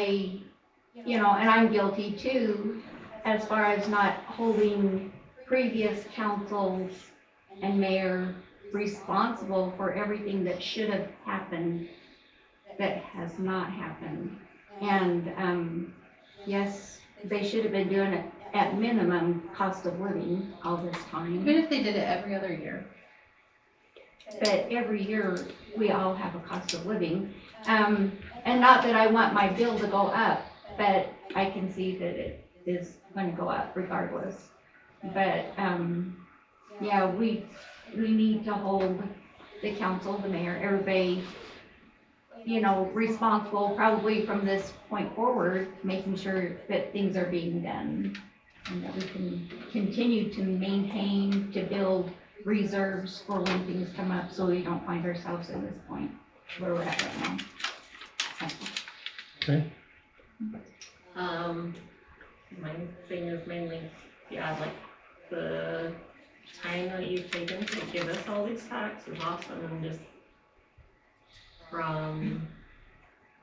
you know, and I'm guilty too, as far as not holding previous councils and mayor responsible for everything that should have happened that has not happened. And, yes, they should have been doing it at minimum cost of living all this time. Even if they did it every other year. But every year, we all have a cost of living. And not that I want my bill to go up, but I can see that it is going to go up regardless. But, yeah, we need to hold the council, the mayor, everybody, you know, responsible probably from this point forward, making sure that things are being done and that we can continue to maintain, to build reserves for when things come up so we don't find ourselves in this point where we're at right now. Okay. My thing is mainly, yeah, like the time that you've taken to give us all these facts is awesome, and just from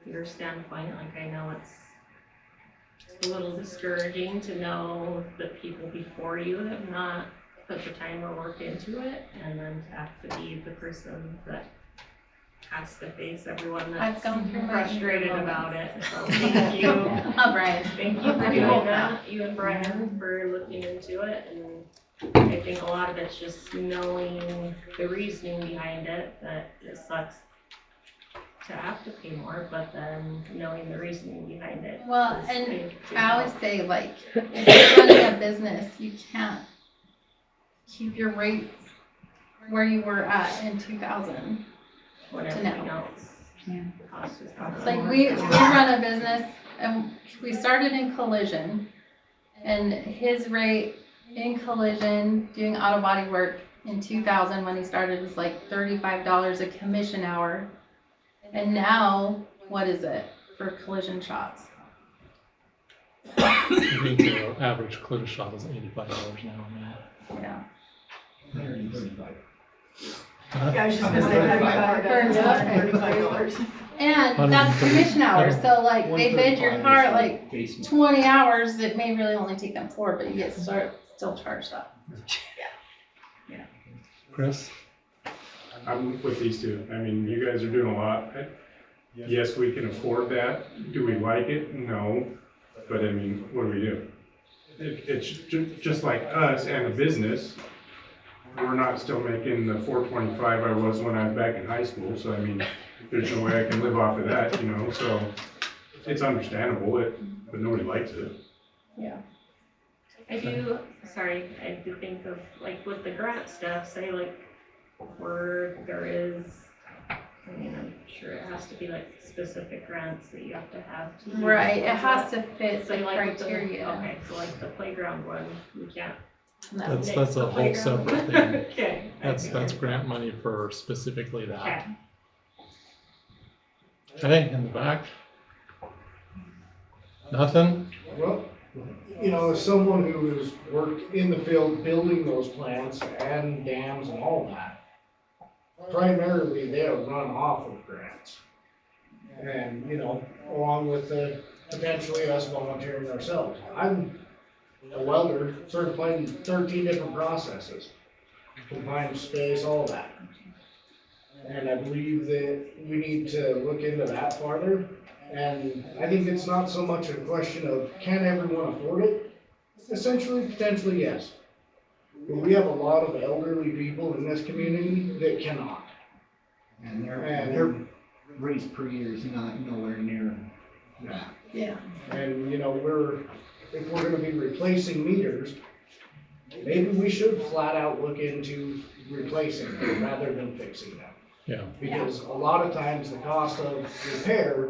your standpoint, like I know it's a little discouraging to know that people before you have not put the time or work into it, and then to have to be the person that has to face everyone I've that's gone through my frustrated moments. about it. So thank you. Oh, Brian. Thank you for doing that, you and Brian, for looking into it, and I think a lot of it's just knowing the reasoning behind it, that it sucks to have to pay more, but then knowing the reasoning behind it. Well, is and big to I always help. say, like, if you're running a business, you can't keep your rates where you were at in 2000 When to everything now. else costs is gone up. Like, we run a business, and we started in collision, and his rate in collision, doing auto body work in 2000 when he started was like $35 a commission hour. And now, what is it for collision shots? I think the average collision shop is $85 an hour now. Yeah. I was just gonna say $35. And that's commission hours, so like, they bid your car at like 20 hours, it may really only take them 4, but you get still charged up. Chris? I'm with these two. I mean, you guys are doing a lot. Yes, we can afford that. Do we like it? No. But I mean, what do we do? It's just like us and a business. We're not still making the $425 I was when I was back in high school. So I mean, there's no way I can live off of that, you know, so it's understandable, but nobody likes it. Yeah. I do think of, like, with the grant stuff, say like, where there is, I mean, I'm sure it has to be like specific grants that you have to have to use. Right, it has to fit the So like with criteria. Okay, so like the playground one, we can't. No. That's nix a the whole playground. separate thing. Okay. That's grant money for specifically that. Okay. Okay, in the back? Nothing? Well, you know, as someone who has worked in the field building those plants and dams and all that, primarily they are run off of grants. And, you know, along with potentially us volunteering ourselves. I'm a welder certified in 13 different processes, confined space, all that. And I believe that we need to look into that farther. And I think it's not so much a question of can everyone afford it? Essentially, potentially, yes. But we have a lot of elderly people in this community that cannot. And their rates per year is not nowhere near that. Yeah. And, you know, we're if we're gonna be replacing meters, maybe we should flat out look into replacing them rather than fixing them. Yeah. Because a lot of times the cost of repair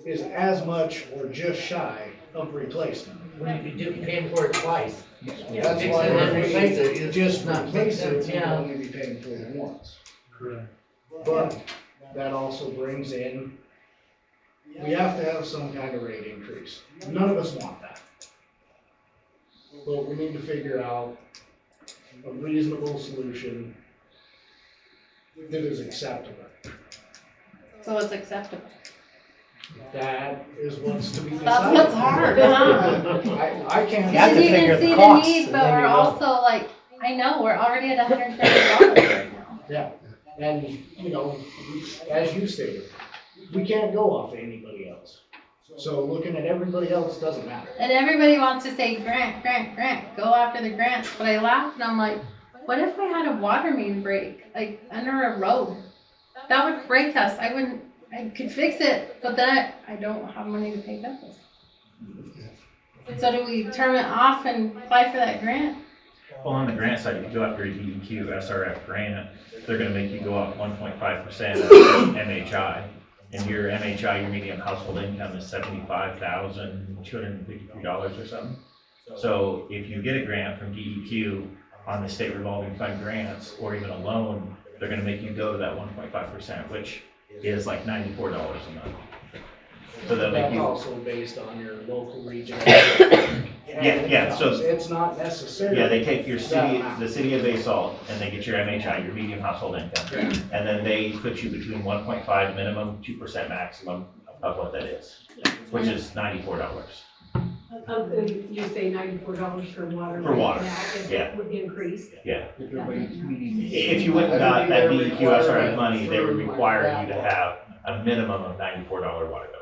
is as much or just shy of replacement. When you do paying for it twice. That's Fix why it and we replace it, it's just not replace it, sense, we yeah. only be paying for it once. Correct. But that also brings in, we have to have some kind of rate increase. None of us want that. But we need to figure out a reasonable solution that is acceptable. So it's acceptable. That is what's to be decided. That's what's hard, huh? I can't. You have to You figure can the see the costs, need, and but then we're you know. also like, I know, we're already at $130 right now. Yeah, and, you know, as you stated, we can't go off of anybody else. So looking at everybody else doesn't matter. And everybody wants to say grant, grant, grant, go after the grants, but I laugh and I'm like, what if we had a water main break, like under a road? That would break us. I could fix it, but then I don't have money to pay bills. So do we turn it off and apply for that grant? Well, on the grant side, if you go after a DEQ SRF grant, they're gonna make you go up 1.5% of MHI. And your MHI, your median household income is $75,253 or something. So if you get a grant from DEQ on the state revolving fund grants, or even a loan, they're gonna make you go to that 1.5%, which is like $94 a month. So they'll make That's you, also based on your local region. yeah, so. It's not necessary. Yeah, they take your city, That the city of Basalt, and they get your MHI, your median household income. And then they put you between 1.5 minimum, 2% maximum of what that is, which is $94. You say $94 for water. For water, right now, if yeah. it would increase. Yeah. If you went and got that DEQ SRF money, they would require you to have a minimum of $94 water bill.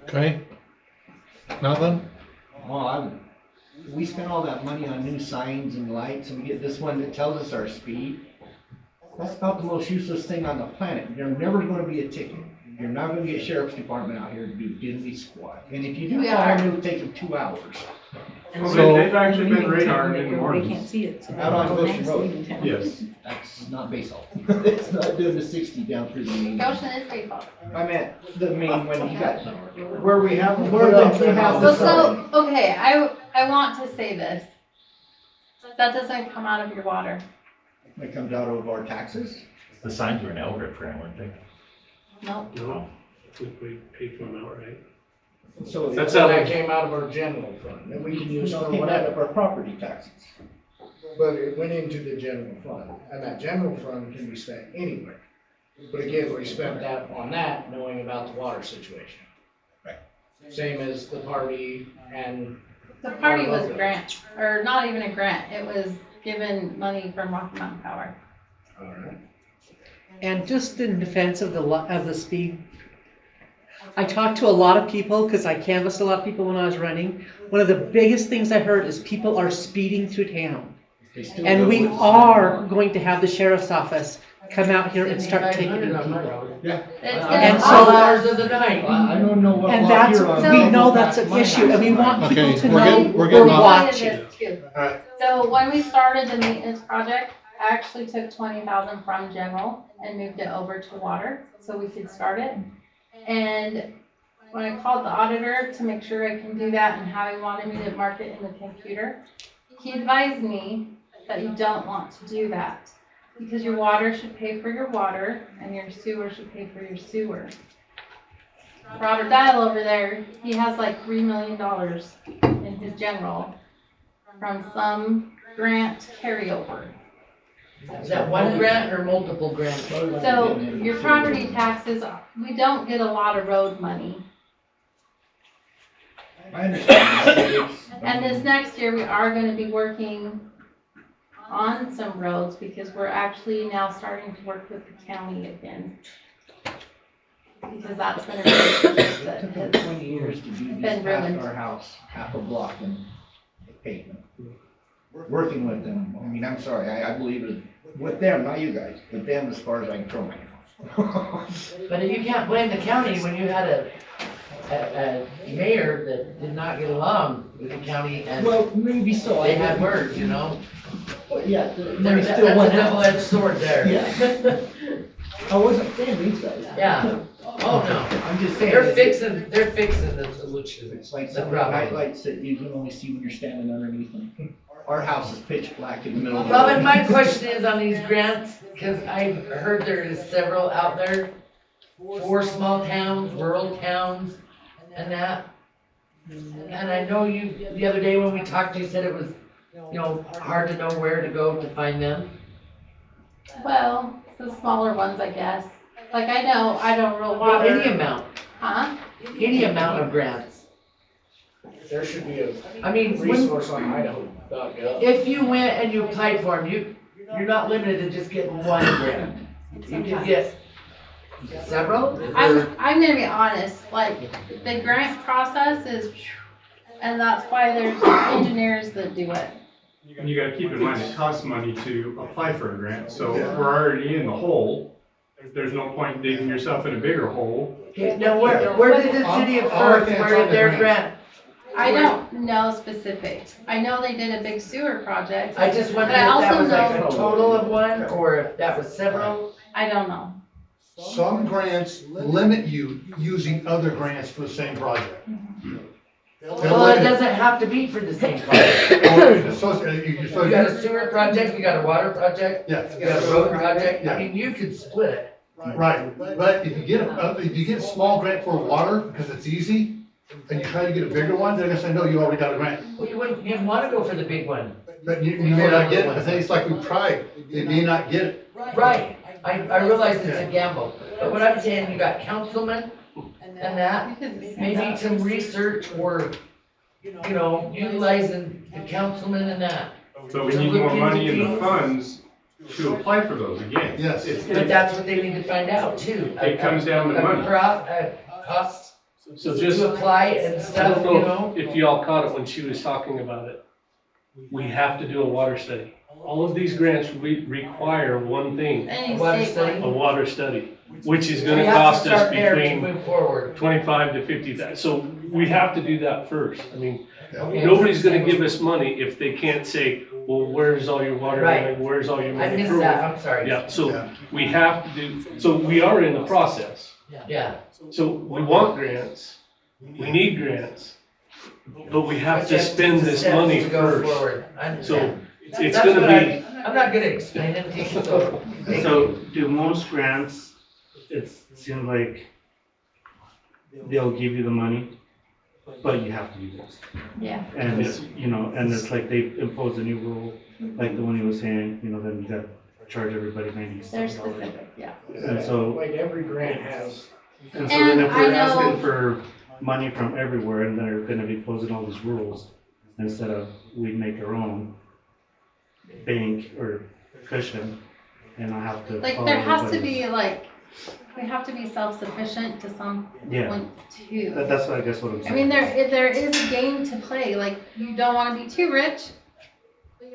Okay? Nothing? Well, we spent all that money on new signs and lights, and we get this one that tells us our speed. That's about the most useless thing on the planet. There's never gonna be a ticket. You're not gonna get sheriff's department out here to do diddly squat. And if you do We call are. them, it'll take them 2 hours. Well, So- they've actually been radared in the They mornings. can't see it. so Out on they're Goshen Road. Yes. That's not Basalt. It's not doing the 60 down through the main. Goshen is pretty far. I meant the main one, you got, Where we have them Where put up they their have Well, the houses. so, okay, I want to say this. That doesn't come out of your water. it comes out of our taxes. The signs were an LRIP grant, weren't they? Nope. No, we paid for them outright. So That's that how- came out of our general fund, that we can use No, for it came out whatever. of our property taxes. But it went into the general fund, and that general fund can be spent anywhere. But again, we spent that on that, knowing about the water situation. Right. Same as the party and. The party was a grant, or not even a grant, it was given money from Rocky Mountain Power. Alright. And just in defense of the speed, I talked to a lot of people, because I canvassed a lot of people when I was running. One of the biggest things I heard is people are speeding through town. And we are going to have the sheriff's office come out here and start ticketing people. Yeah. And so, All hours of the night. I don't know what. and law that's, you're on. we know that's an issue, and we want Okay, people to we're know getting- we're we're getting off- watching. This too. So when we started the maintenance project, I actually took 20,000 from general and moved it over to water so we could start it. And when I called the auditor to make sure I can do that and how he wanted me to mark it in the computer, he advised me that you don't want to do that because your water should pay for your water and your sewer should pay for your sewer. Robert Dial over there, he has like $3 million in his general from some grant carryover. Is that one grant or multiple grants? So your property taxes, we don't get a lot of road money. I understand. And this next year, we are gonna be working on some roads because we're actually now starting to work with the county again. Because that's been a relationship that It took has them 20 years to do been this past ruined. our house, half a block in pavement. Working with them, I mean, I'm sorry, I believe it, with them, not you guys, with them as far as I can throw my house. But you can't blame the county when you had a a mayor that did not get along with the county and Well, maybe so. they had words, you know? But yeah, the money That's still a went out. double-edged sword there. Yeah. I wasn't saying these guys. Yeah. Oh, no. I'm just saying. They're fixing the solution. It's like the some of the problem. highlights that you can only see when you're standing underneath them. Our house is pitch black in the middle of the. Robin, my question is on these grants, because I heard there is several out there for small towns, rural towns, and that. And I know you, the other day when we talked, you said it was, you know, hard to know where to go to find them. Well, the smaller ones, I guess. Like I know rural Well, water. any amount, Huh? any amount of grants. There should be a I mean, when, resource on Idaho.gov. if you went and you applied for them, you're not limited to just getting one grant. You can get several. I'm gonna be honest, like, the grant process is, and that's why there's engineers that do it. And you gotta keep in mind, it costs money to apply for a grant, so if we're already in the hole. There's no point digging yourself in a bigger hole. Okay, now where did the city of Perth, where did their grant? I don't know specifics. I know they did a big sewer project. I just wondered But I if that also was like a know, total of one, or if that was several. I don't know. Some grants limit you using other grants for the same project. Well, it doesn't have to be for the same project. You got a sewer project, you got a water project, Yeah. you got a road project, Yeah. I mean, you could split it. Right, but if you get a small grant for water, because it's easy, and you try to get a bigger one, they're gonna say, no, you already got a grant. Well, you'd wanna go for the big one. But you may not get it, the thing is like we've tried, they may not get it. Right, I realize it's a gamble, but what I'm saying, you got councilmen and that, maybe some research or, you know, utilizing the councilmen and that. So we need more money in the funds to apply for those again. Yes. But that's what they need to find out too. It comes down to money. Costs So just, to apply and I stuff, don't you know know? if y'all caught it when she was talking about it. We have to do a water study. All of these grants require one thing, Any Water state study? a water study, which is We gonna have to cost us start there to between move forward. 25 to 50,000. So we have to do that first. I mean, Okay. nobody's gonna give us money if they can't say, well, where's all your water Right. line, where's all your I money? missed that, I'm sorry. Yeah, so we have to do, so we are in the process. Yeah. So we want grants, we need grants, but we have to spend this Steps money to go first. forward. I understand. So it's That's gonna what be, I'm not good at explaining things, so. So do most grants, it seems like they'll give you the money, but you have to do this. Yeah. And it's, you know, and it's like they impose a new rule, like the one he was saying, you know, then you gotta charge everybody They're $97. specific, yeah. And so, Like every grant has. and so then if And I we're know- asking for money from everywhere and they're gonna be posing all these rules, instead of we make our own bank or cushion and I have to Like, follow there has to everybody's- be like, we have to be self-sufficient to some Yeah. point too. That's what I guess what I'm I saying. mean, there is a game to play, like, you don't wanna be too rich,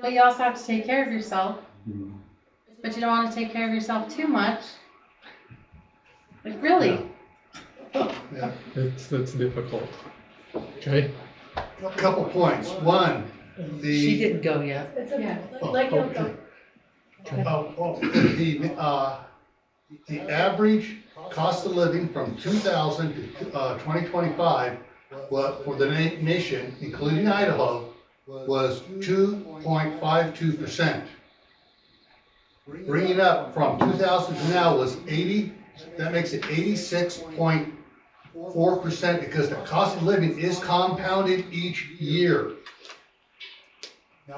but you also have to take care of yourself, Mhm. but you don't wanna take care of yourself too much. Like, really? Yeah, it's difficult. Okay? A couple points. One, She the, didn't go yet. It's okay. Oh, Let Gil okay. go. the average cost of living from 2000 to 2025, for the nation, including Idaho, was 2.52%. Bringing up from 2000 to now was 80, that makes it 86.4% because the cost of living is compounded each year.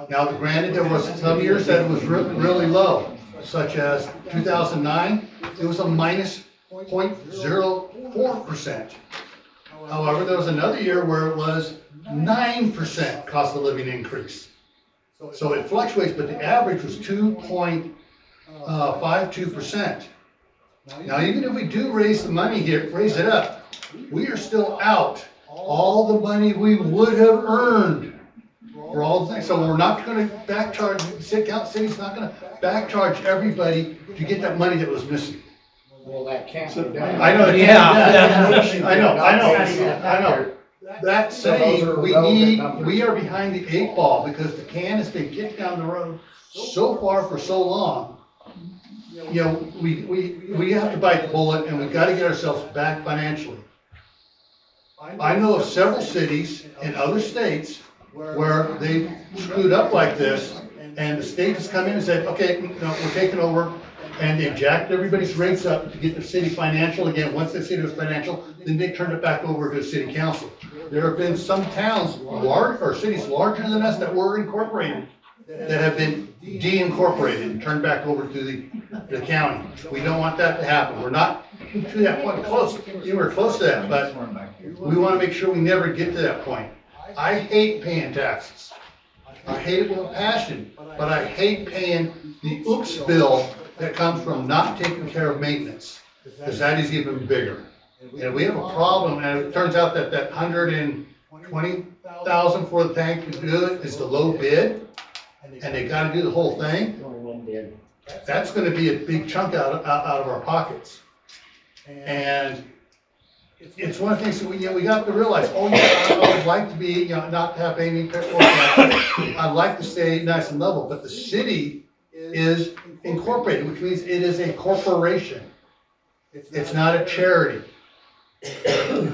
Now, granted, there was some years that it was really low, such as 2009, it was a minus 0.04%. However, there was another year where it was 9% cost of living increase. So it fluctuates, but the average was 2.52%. Now, even if we do raise the money here, raise it up, we are still out all the money we would have earned for all the things. So we're not gonna backcharge, City's not gonna backcharge everybody to get that money that was missing. Well, that can't be done. I know, I know. That saying, we are behind the 8 ball because the can has been kicked down the road so far for so long. You know, we have to bite the bullet and we've got to get ourselves back financially. I know of several cities in other states where they screwed up like this and the state has come in and said, okay, we're taking over. And they jacked everybody's rates up to get the city financial again. Once the city was financial, then they turned it back over to the city council. There have been some towns, cities larger than us that were incorporated, that have been de-incorporated and turned back over to the county. We don't want that to happen. We're not to that point close. We're close to that, but we want to make sure we never get to that point. I hate paying taxes. I hate it with a passion, but I hate paying the oops bill that comes from not taking care of maintenance, because that is even bigger. And we have a problem, and it turns out that $120,000 for the tank to do it is the low bid, and they gotta do the whole thing. That's gonna be a big chunk out of our pockets. And it's one of the things that we got to realize, I would like to be, not to have any petrol taxes. I'd like to stay nice and level, but the city is incorporated, which means it is a corporation. It's not a charity.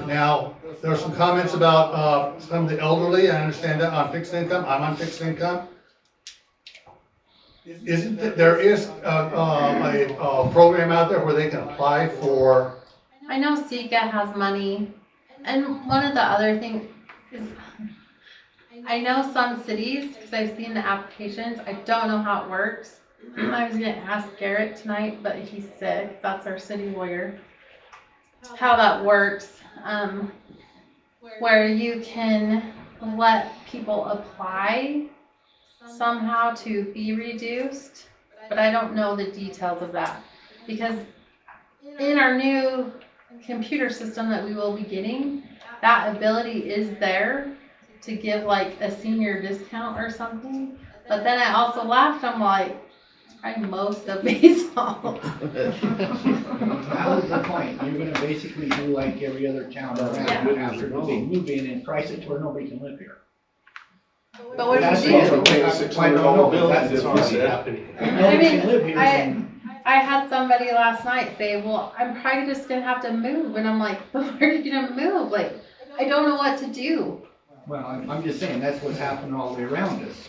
Now, there are some comments about some of the elderly. I understand that on fixed income. I'm on fixed income. There is a program out there where they can apply for. I know Sika has money, and one of the other things is, I know some cities, because I've seen the applications, I don't know how it works. I was gonna ask Garrett tonight, but he's sick, that's our city lawyer, how that works, where you can let people apply somehow to be reduced, but I don't know the details of that, because in our new computer system that we will be getting, that ability is there to give like a senior discount or something. But then I also laughed, I'm like, I most of Basalt. That was the point. You're gonna basically do like every other town around after they move in and price it to where nobody can live here. But what do you do? I don't know, that's It's already happening. I mean, I had somebody last night say, well, I'm probably just gonna have to move, and I'm like, but where are you gonna move? Like, I don't know what to do. Well, I'm just saying, that's what's happening all the way around us.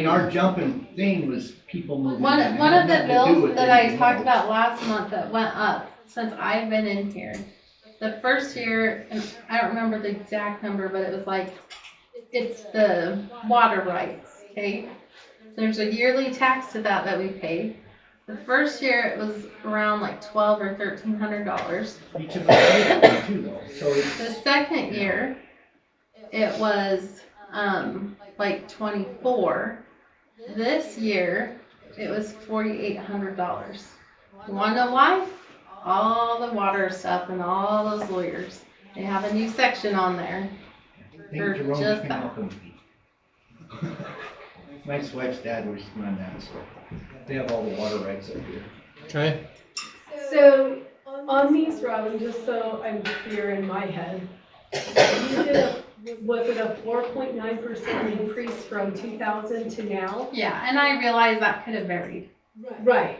Our jumping thing was people moving. One of the bills that I talked about last month that went up since I've been in here, the first year, and I don't remember the exact number, but it was like, it's the water rights, okay? There's a yearly tax to that we pay. The first year it was around like $1,200 or $1,300. The second year it was like $24. This year it was $4,800. You wanna know why? All the water stuff and all those lawyers. They have a new section on there for just that. My wife's dad was running that, so they have all the water rights up here. Okay. So on these, Robin, just so I'm clear in my head, you did was it a 4.9% increase from 2000 to now? Yeah, and I realize that could have varied. Right.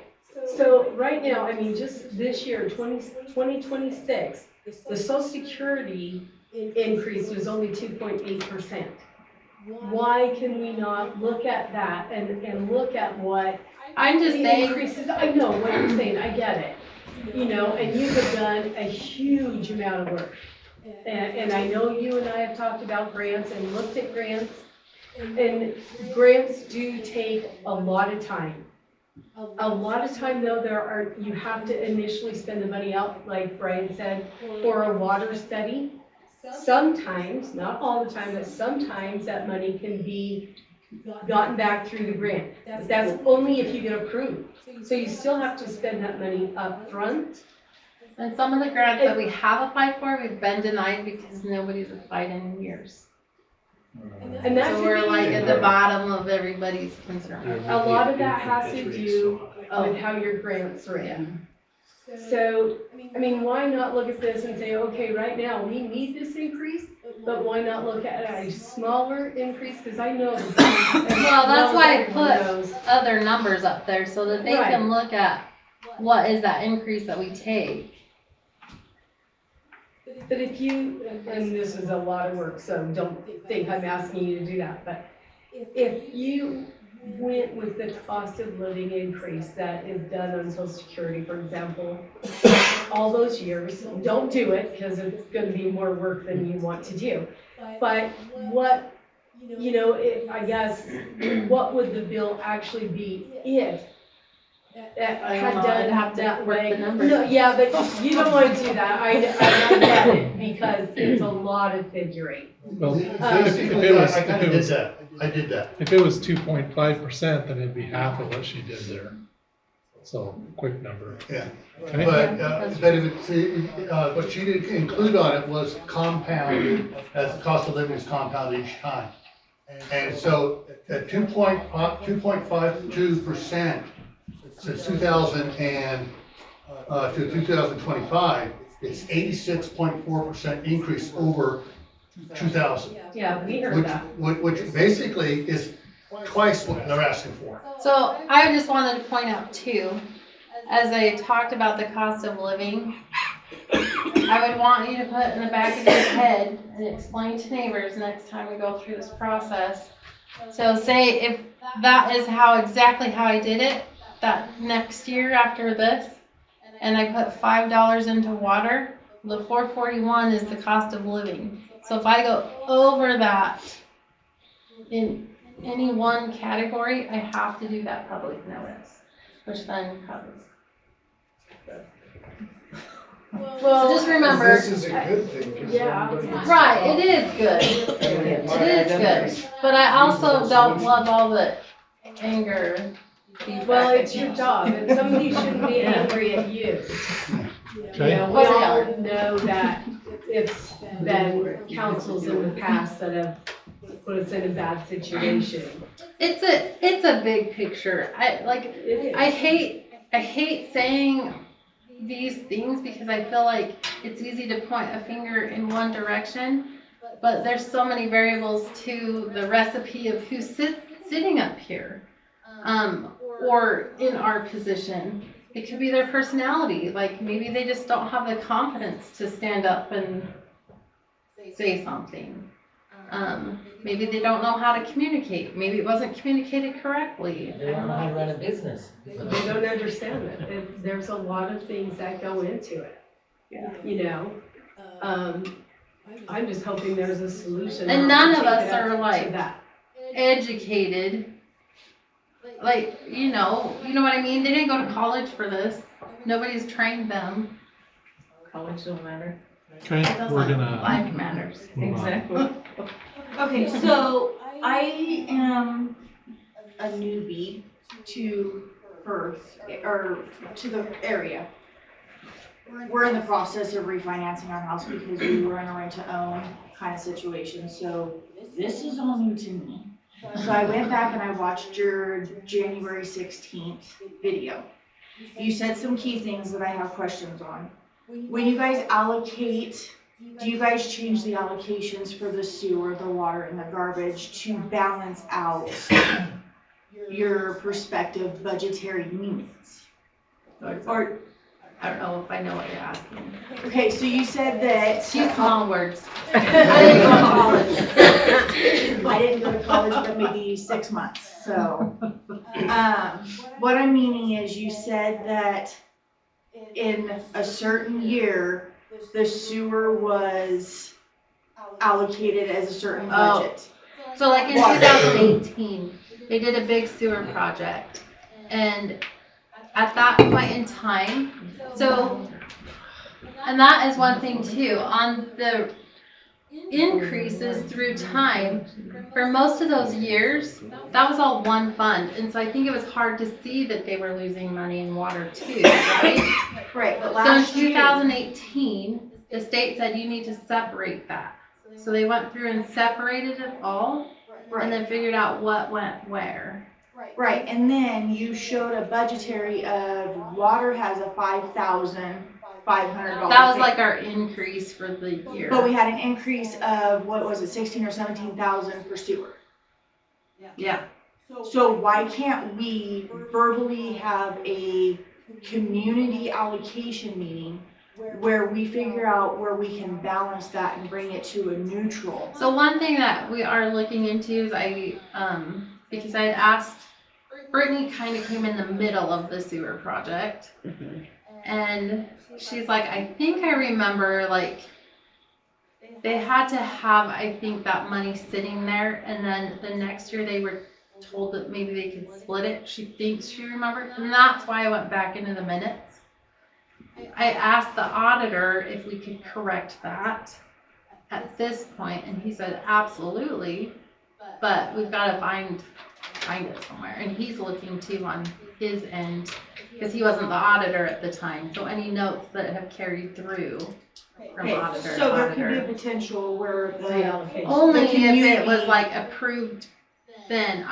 So right now, I mean, just this year, 2026, the Social Security increase was only 2.8%. Why can we not look at that and look at what I'm just saying increases? I know what you're saying, I get it. And you have done a huge amount of work. And I know you and I have talked about grants and looked at grants. And grants do take a lot of time. A lot of time though, you have to initially spend the money out, like Brian said, for a water study. Sometimes, not all the time, but sometimes that money can be gotten back through the grant. But that's only if you get approved. So you still have to spend that money up front. And some of the grants that we have applied for, we've been denied because nobody's applied in years. And that so we're like at the bottom of everybody's concern. A lot of that has to do with how your grants are in. So, I mean, why not look at this and say, okay, right now, we need this increase, but why not look at a smaller increase, cause I know. Well, that's why I put other numbers up there, so that they can look at what is that increase that we take. But if you, and this is a lot of work, so don't think I'm asking you to do that, but if you went with the cost of living increase that is done on Social Security, for example, all those years, don't do it, because it's gonna be more work than you want to do. But what, I guess, what would the bill actually be if I had don't know, I'd done have to that work way? the numbers. No, yeah, but you don't wanna do that, I get it, because it's a lot of figuring. Well, Basically, I kinda did that. I did that. If it was 2.5%, then it'd be half of what she did there. So, quick number. Yeah. Okay? But if what she didn't include on it was compounded, as the cost of living is compounded each time. And so at 2.52% since 2000 to 2025, it's 86.4% increase over 2000. Yeah, we heard that. Which basically is twice what they're asking for. So I just wanted to point out too, as I talked about the cost of living, I would want you to put in the back of your head and explain to neighbors next time we go through this process. So say if that is exactly how I did it, that next year after this, and I put $5 into water, the $4.41 is the cost of living. So if I go over that in any one category, I have to do that public notice, which then covers. Well, so just remember. This is a good thing. 'Cause everybody gets Right, to it is good. It is good. But I also don't love all the anger. Well, it's your job, and somebody shouldn't be angry at you. Okay. We all know that it's been councils in the past that have put us in a bad situation. It's a big picture. I hate saying these things because I feel like it's easy to point a finger in one direction, but there's so many variables to the recipe of who's sitting up here, or in our position. It could be their personality. Like maybe they just don't have the confidence to stand up and say something. Maybe they don't know how to communicate. Maybe it wasn't communicated correctly. They don't know how to run a business. They don't understand it. There's a lot of things that go into it. Yeah. I'm just hoping there's a solution. And none of us to are like that. educated. Like, you know what I mean? They didn't go to college for this. Nobody's trained them. College don't matter. Okay, we're gonna. Life matters. move on. Exactly. Okay, so I am a newbie to Perth, or to the area. We're in the process of refinancing our house because we were in a rent-to-own kind of situation, so this is all new to me. So I went back and I watched your January 16th video. You said some key things that I have questions on. When you guys allocate, do you guys change the allocations for the sewer, the water, and the garbage to balance out your prospective budgetary needs? Or I don't know if I know what you're asking. okay, so you said that Two small words. I didn't go to college. I didn't go to college, but maybe 6 months. So, what I'm meaning is you said that in a certain year, the sewer was allocated as a certain budget. So like in 2018, they did a big sewer project, and at that point in time, and that is one thing too, on the increases through time, for most of those years, that was all one fund, and so I think it was hard to see that they were losing money in water too, right? Right, but So in 2018, the state said you need to separate that. So they went through and separated it all, and then figured out what went where. Right, and then you showed a budgetary of water has a $5,500. That was like our increase for the year. But we had an increase of, what was it, 16 or 17,000 for sewer. Yeah. So why can't we verbally have a community allocation meeting where we figure out where we can balance that and bring it to a neutral? So one thing that we are looking into is because I had asked, Brittany kind of came in the middle of the sewer project. And she's like, I think I remember, like, they had to have, I think, that money sitting there, and then the next year they were told that maybe they could split it. She thinks she remembered, and that's why I went back into the minutes. I asked the auditor if we could correct that at this point, and he said, absolutely, but we've got to find it somewhere. And he's looking too on his end, because he wasn't the auditor at the time, so any notes that have carried through from auditor to So there could be auditor. a potential where Only the if it community- was like approved, then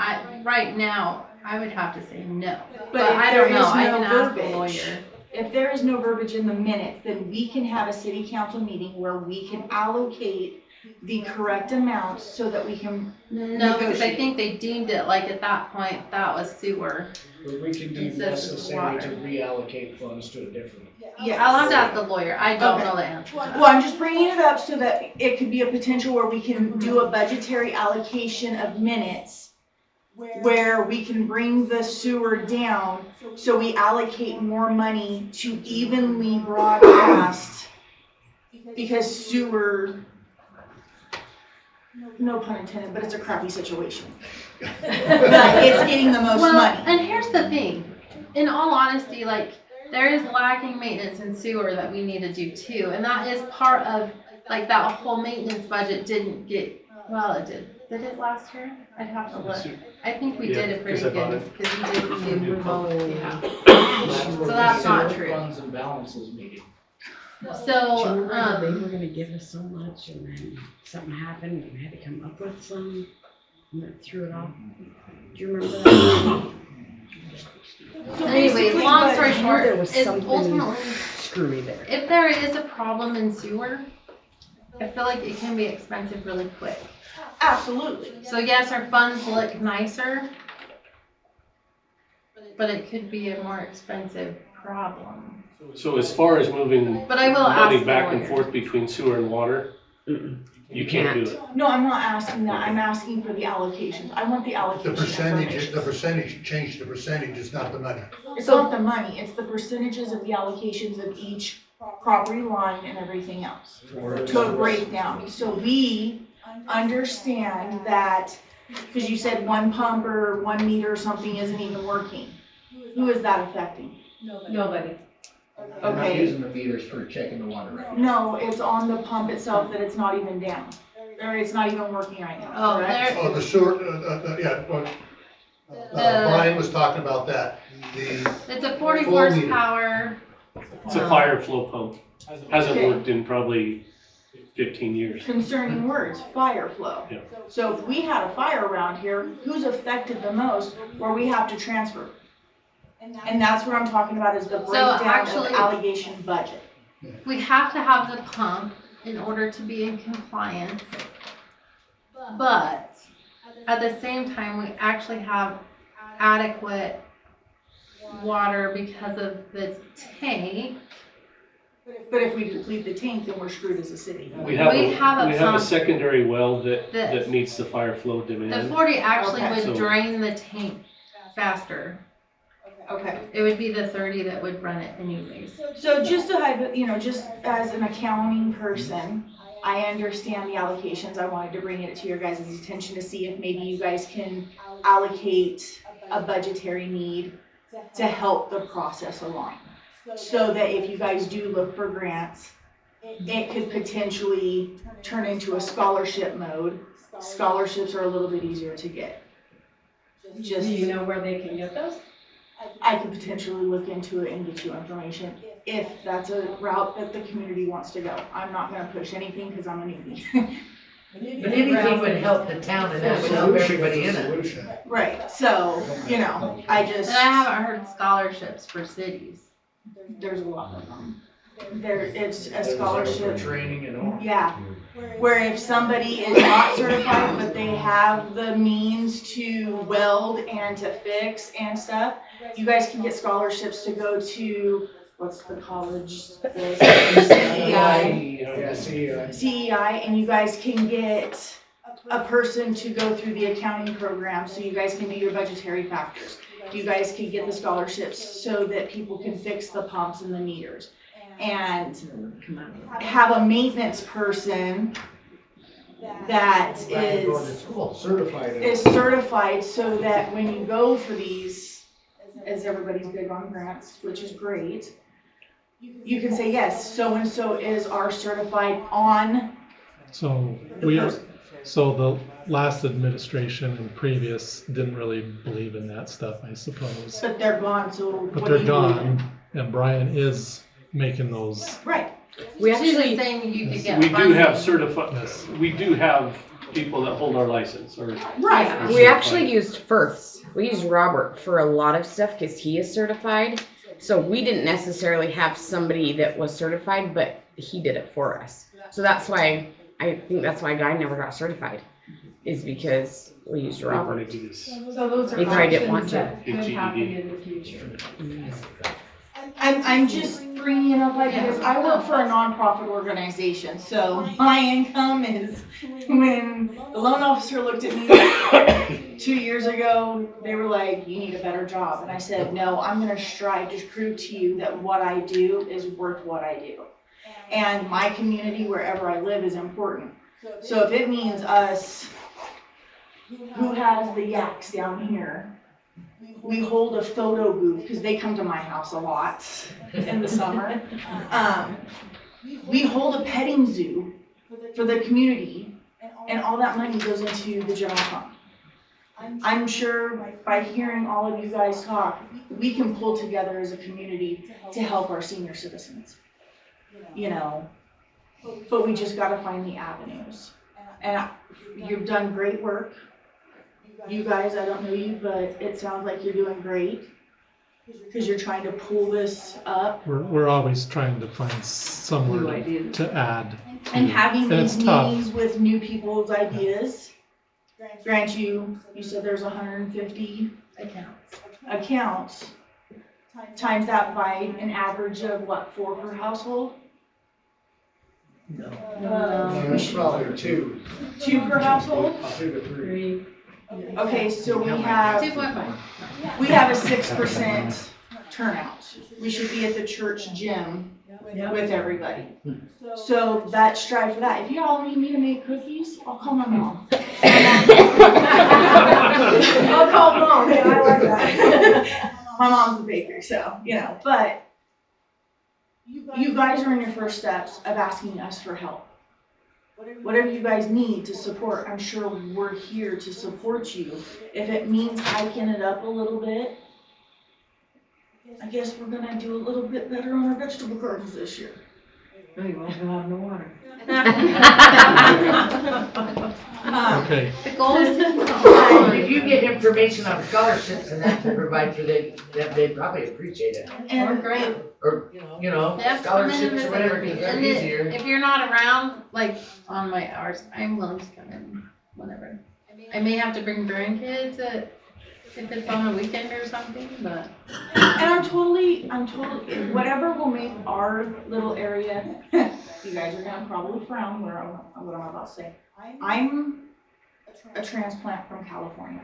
right now, I would have to say no. But I if there don't know, is I no can ask the verbiage- lawyer. If there is no verbiage in the minutes, then we can have a city council meeting where we can allocate the correct amounts so that we can No, because I negotiate. think they deemed it like at that point, that was sewer. But we can deem Instead of necessary to water. reallocate funds to a different. Yes. I'll have to ask the lawyer, I don't Okay. know the answer to that. Well, I'm just bringing it up so that it could be a potential where we can do a budgetary allocation of minutes where we can bring the sewer down, so we allocate more money to evenly broadcast, because sewer, no pun intended, but it's a crappy situation. But it's getting the most Well, money. and here's the thing, in all honesty, like, there is lacking maintenance in sewer that we need to do too, and that is part of, like, that whole maintenance budget didn't get, well, it did. Did it last year? I'd have to look. I think we did it pretty Yeah, 'cause I bought good, it. because we did do remote, yeah. So that's not sewer true. Funds and balances meeting. So, Do you remember they were gonna give us so much and then something happened and we had to come up with some and then threw it off? Do you remember that? So anyway, basically, long but story I knew short, there was it's something ultimately, screwy there. if there is a problem in sewer, I feel like it can be expensive really quick. Absolutely. So yes, our funds look nicer, but it could be a more expensive problem. So as far as moving But I will ask money the back and lawyer. forth between sewer and water, you can't do it. No, I'm not asking that, I'm asking for the allocations, I want the The allocation percentage, information. the percentage, change the percentage, it's not the money. It's not the money, it's the percentages of the allocations of each property line and everything else. To a breakdown, so we understand that, because you said one pump or 1 meter or something isn't even working. Who is that affecting? Nobody. We're not Okay. using the meters for checking the water right No, it's on the pump itself that it's not even down, or it's not even working right now, Oh, correct? Oh, the sewer, yeah, what, Brian was talking about that, It's a 40 Full meter. horsepower. It's a fire flow pump. Hasn't Okay. worked in probably 15 years. Concerning words, fire flow. Yeah. So if we had a fire around here, who's affected the most where we have to transfer? And that's what I'm talking about, is the breakdown actually- of allegation budget. We have to have the pump in order to be in compliance. But at the same time, we actually have adequate water because of the tank. But if we deplete the tank, then we're screwed as a city. We have We have a a pump. secondary well that This. meets the fire flow The demand. 40 actually Okay. would So- drain the tank faster. Okay. It would be the 30 that would run it anyways. So just to have, just as an accounting person, I understand the allocations. I wanted to bring it to your guys' attention to see if maybe you guys can allocate a budgetary need to help the process along. So that if you guys do look for grants, it could potentially turn into a scholarship mode. Scholarships are a little bit easier to get. Just, Do you know where they can get those? I could potentially look into it and get you information if that's a route that the community wants to go. I'm not gonna push anything because I'm a newbie. But anything would help the town and that would help everybody in it. Right, so, you know, I just. And I haven't heard scholarships for cities. There's a lot of them. It's a scholarship. Training and all. Yeah, where if somebody is not certified, but they have the means to weld and to fix and stuff, you guys can get scholarships to go to, what's the college? The CEI. Yeah, see, CEI, and you guys can get a person to go through the accounting program, so you guys can do your budgetary factors. You guys can get the scholarships so that people can fix the pumps and the meters. And have a maintenance person that is certified so that when you go for these, as everybody's big on grants, which is great, you can say, yes, so-and-so is our certified on. So the last administration and previous didn't really believe in that stuff, I suppose. But they're gone, so But what do they're you gone, and Brian is making those. Right. We actually saying you could get. We do funding. have we do have people that hold our license or. Right. We actually used Firth's. We used Robert for a lot of stuff because he is certified. So we didn't necessarily have somebody that was certified, but he did it for us. So that's why, I think that's why Guy never got certified, is because we used Robert. So those are He probably didn't want options to. that could happen in the future. I'm just bringing it up like this. I work for a nonprofit organization, so my income is, when the loan officer looked at me 2 years ago, they were like, you need a better job. And I said, no, I'm gonna strive to prove to you that what I do is worth what I do. And my community, wherever I live, is important. So if it means us, who has the yaks down here, we hold a photo booth, because they come to my house a lot in the summer. We hold a petting zoo for the community, and all that money goes into the general fund. I'm sure by hearing all of you guys talk, we can pull together as a community to help our senior citizens. You know, but we just gotta find the avenues. And you've done great work. You guys, I don't know you, but it sounds like you're doing great, because you're trying to pull this up. We're always trying to find somewhere to add. And having these it's tough. meetings with new people's ideas. Grant you said there's 150 accounts. Times that by an average of what, 4 per household? No, it's probably 2. 2 per household? 2 to 3. Okay, so we have 2.5. We have a 6% turnout. We should be at the church gym with everybody. So that strive for that. If you all need me to make cookies, I'll call my mom. I'll call mom. Yeah, I like that. My mom's a baker, so, you know, but you guys are in your first steps of asking us for help. Whatever you guys need to support, I'm sure we're here to support you. If it means hiking it up a little bit, I guess we're gonna do a little bit better on our vegetable gardens this year. No, you won't have no water. Okay. The goal is If you get information on scholarships and that to provide for them, they'd probably appreciate it. or grant. Or, you know, Yep, scholarships or whatever, because they're and easier. if you're not around, like on my hours, I'm willing to come in whenever. I may have to bring grandkids if it's on a weekend or something, but. And I'm totally, whatever will make our little area, you guys are gonna probably frown what I'm about to say. I'm a transplant from California.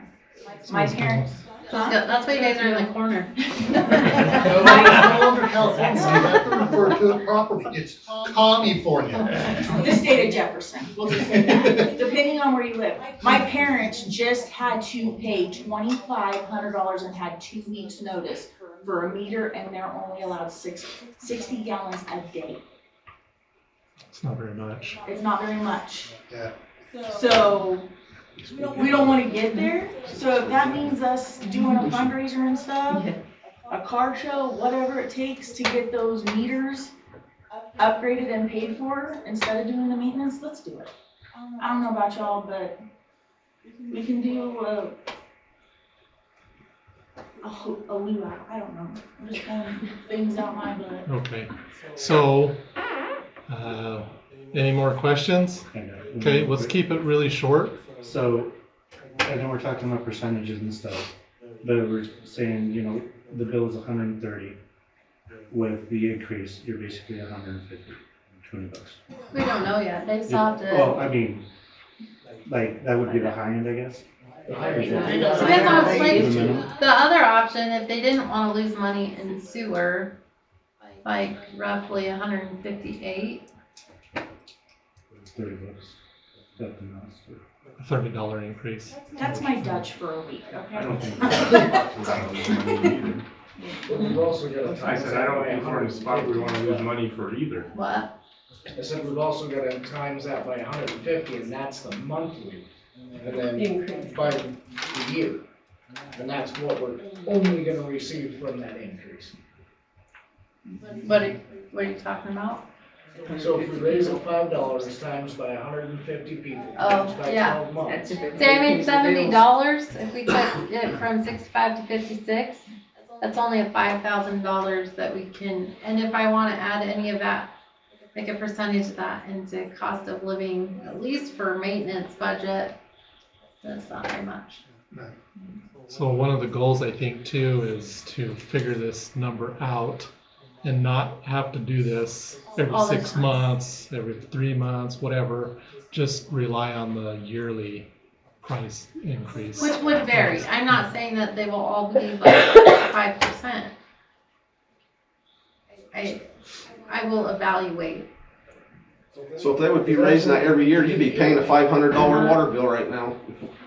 My parents. That's why you guys are in the corner. Nobody's no longer California, you have to refer to it properly, it's California. The state of Jefferson, we'll just say that, depending on where you live. My parents just had to pay $2,500 and had 2 weeks' notice for a meter, and they're only allowed 60 gallons a day. It's not very much. It's not very much. Yeah. So, we don't wanna get there, so if that means us doing a fundraiser and stuff, a car show, whatever it takes to get those meters upgraded and paid for, instead of doing the maintenance, let's do it. I don't know about y'all, but we can do a luau. I don't know. I'm just pulling things out my butt. Okay, so, any more questions? Okay, let's keep it really short. So, I know we're talking about percentages and stuff, but we're saying, you know, the bill is 130. With the increase, you're basically 150, $20. We don't know yet, they still have to. Well, I mean, like, that would be the high end, I guess? Depends on, like, the other option, if they didn't wanna lose money in sewer, like roughly 158. It's $30. Nothing else. $30 increase. That's my Dutch for a week, okay? I don't think that's either. We've also got to I said, I don't think we're in a spot we wanna lose money for either. What? I said we've also got to times that by 150, and that's the monthly, and then by the year. And that's what we're only gonna receive from that increase. What are you talking about? So if we raise it $5 times by 150 people, Oh, times by yeah. 12 months. Say I made $70, if we took it from 65 to 56, that's only a $5,000 that we can, and if I wanna add any of that, like a percentage of that into cost of living, at least for maintenance budget, that's not very much. So one of the goals, I think, too, is to figure this number out and not have to do this every All the 6 time. months, every 3 months, whatever. Just rely on the yearly price increase. Which would vary, I'm not saying that they will all be like 5%. I will evaluate. So if they would be raising that every year, you'd be paying a $500 water bill right now.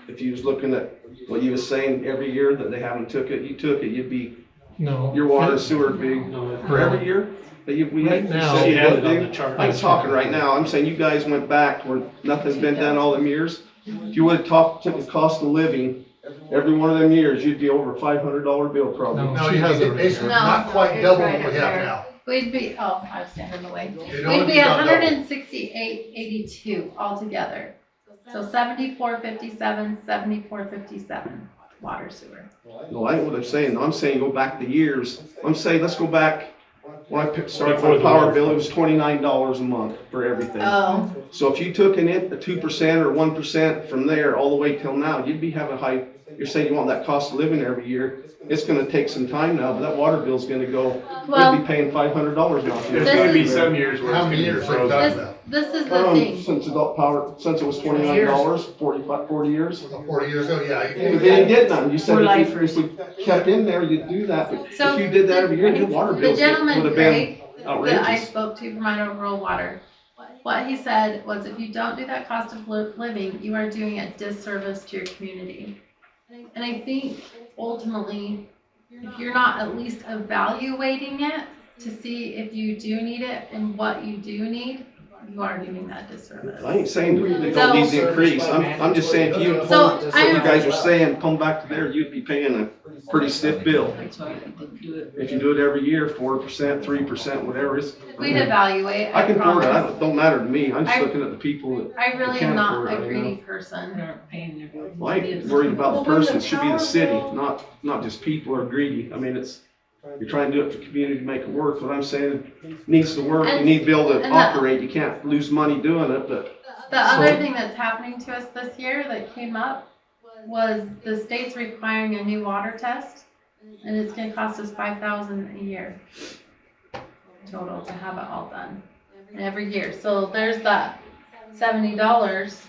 If you was looking at what you was saying every year that they haven't took it, you'd be, No. your water and sewer big for every year? That Right now- said She you had went it on big? the chart. I'm talking right now, I'm saying you guys went back where nothing's been done all them years. If you would've took the cost of living every one of them years, you'd be over a $500 bill probably. No, she has it. It's No, not quite it's double right what we up have there. now. We'd be, oh, I was standing in the way. It'd We'd only be be about double. 168.82 altogether. So 74.57, 74.57 water sewer. No, I ain't what I'm saying, I'm saying go back the years. I'm saying, let's go back, when I started Before my the power water bill, it was $29 a month for everything. Oh, So if you took in it, a 2% or 1% from there all the way till now, you'd be having high, you're saying you want that cost of living every year. It's gonna take some time now, but that water bill's gonna go, Well- we'd be paying $500 now. There's gonna be some years where it's How gonna many be years are frozen. we talking about? this is the thing. Since adult power, since it was $29, 40 years. 40 years ago, yeah. They didn't get none, you said We're if we kept in there, you'd do that, but So if you did that every year, your water The bills would gentleman, have been Craig, that I outrageous. spoke to from Idaho Rural Water, what he said was if you don't do that cost of living, you are doing a disservice to your community. And I think ultimately, if you're not at least evaluating it to see if you do need it and what you do need, you are doing that disservice. I ain't saying they don't need to increase, I'm just saying if you, So, what you guys are saying, come back to there, you'd be paying a pretty stiff bill. That's why I didn't do it. If you do it every year, 4%, 3%, whatever, it's. We'd evaluate, I can afford it, promise. it don't matter to me, I'm just I- looking at the people that. I really can't am not afford it a right greedy now. person. They're paying their bills. Well, I ain't worried about the person, it should be the city, not just people are greedy, I mean, you're trying to do it for community to make it work, what I'm saying, it needs to work, you And- need to be able to and operate, you can't lose money doing it, but. The other thing that's happening to us this year that came up was the state's requiring a new water test, and it's gonna cost us $5,000 a year total to have it all done, and every year. So there's that $70,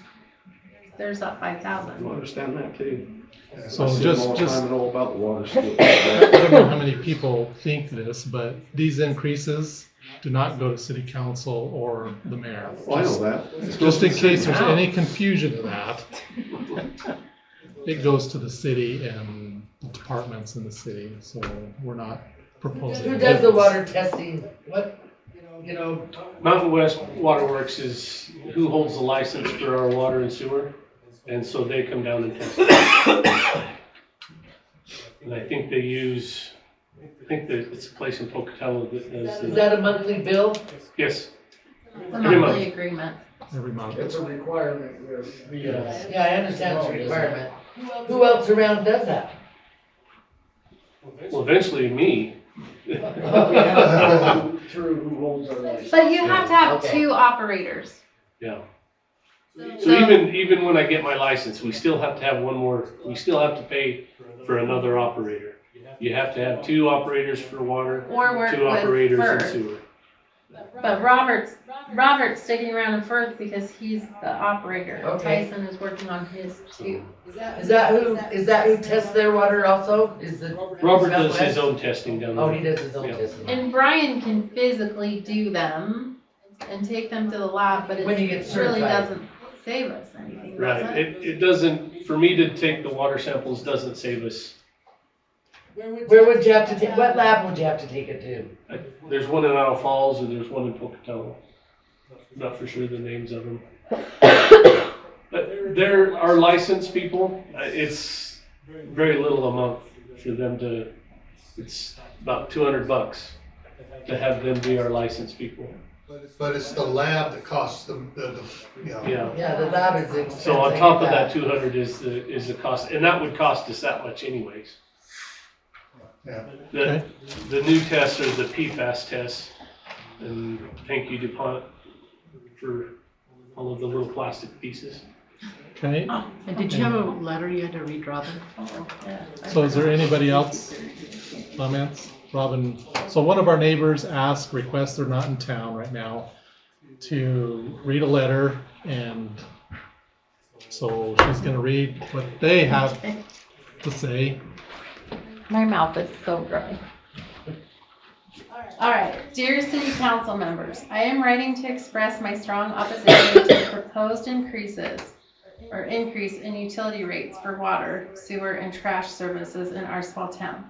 there's that I 5,000. understand that too. So I see them just- all the time and all about the water stuff. I don't know how many people think this, but these increases do not go to city council or the mayor. Well, I know that. Just in case there's any confusion to that, it goes to the city and the departments in the city, so we're not proposing. Who does the water testing? What, you know, Mountain West Waterworks is who holds the license for our water and sewer, and so they come down and test it. And I think they use, I think that it's a place in Pocatello that does is that a monthly bill? yes. It's a Every month. monthly agreement. every month. It's a requirement with the. Yeah, I understand it's a requirement. Who else around does that? Well, eventually me. We have to go through who holds our license. But you have to have Okay. 2 operators. Yeah. So even when I get my license, we still have to have one more, we still have to pay for another operator. You have to have 2 operators for water, Or work 2 with operators in Firth. sewer. But Robert's sticking around in Firth because he's the operator. Okay. Tyson is working on his too. Is that who tests their water also? Is the Robert does Southwest? his own testing down there. Oh, he does his own Yeah. testing. And Brian can physically do them and take them to the lab, but it When you get really certified. doesn't save us anything, does Right, it? it doesn't, for me to take the water samples doesn't save us. Where would you have to take, what lab would you have to take it to? There's one in Idaho Falls and there's one in Pocatello. Not for sure the names of them. But they're our licensed people. It's very little a month for them to, it's about $200 to have them be our licensed people. But it's the lab that costs the you know. Yeah. Yeah, the lab is expensive. So on top of that 200 is the cost, and that would cost us that much anyways. Yeah. The new tests are the PFAS tests, and thank you DuPont for all of the little plastic pieces. Okay, And did you have a letter you had to read, Robin? so is there anybody else comments? Robin, so one of our neighbors asked, requests, they're not in town right now, to read a letter, and so she's gonna read what they have to say. My mouth is so dry. All right, dear city council members, I am writing to express my strong opposition to the proposed increase in utility rates for water, sewer, and trash services in our small town,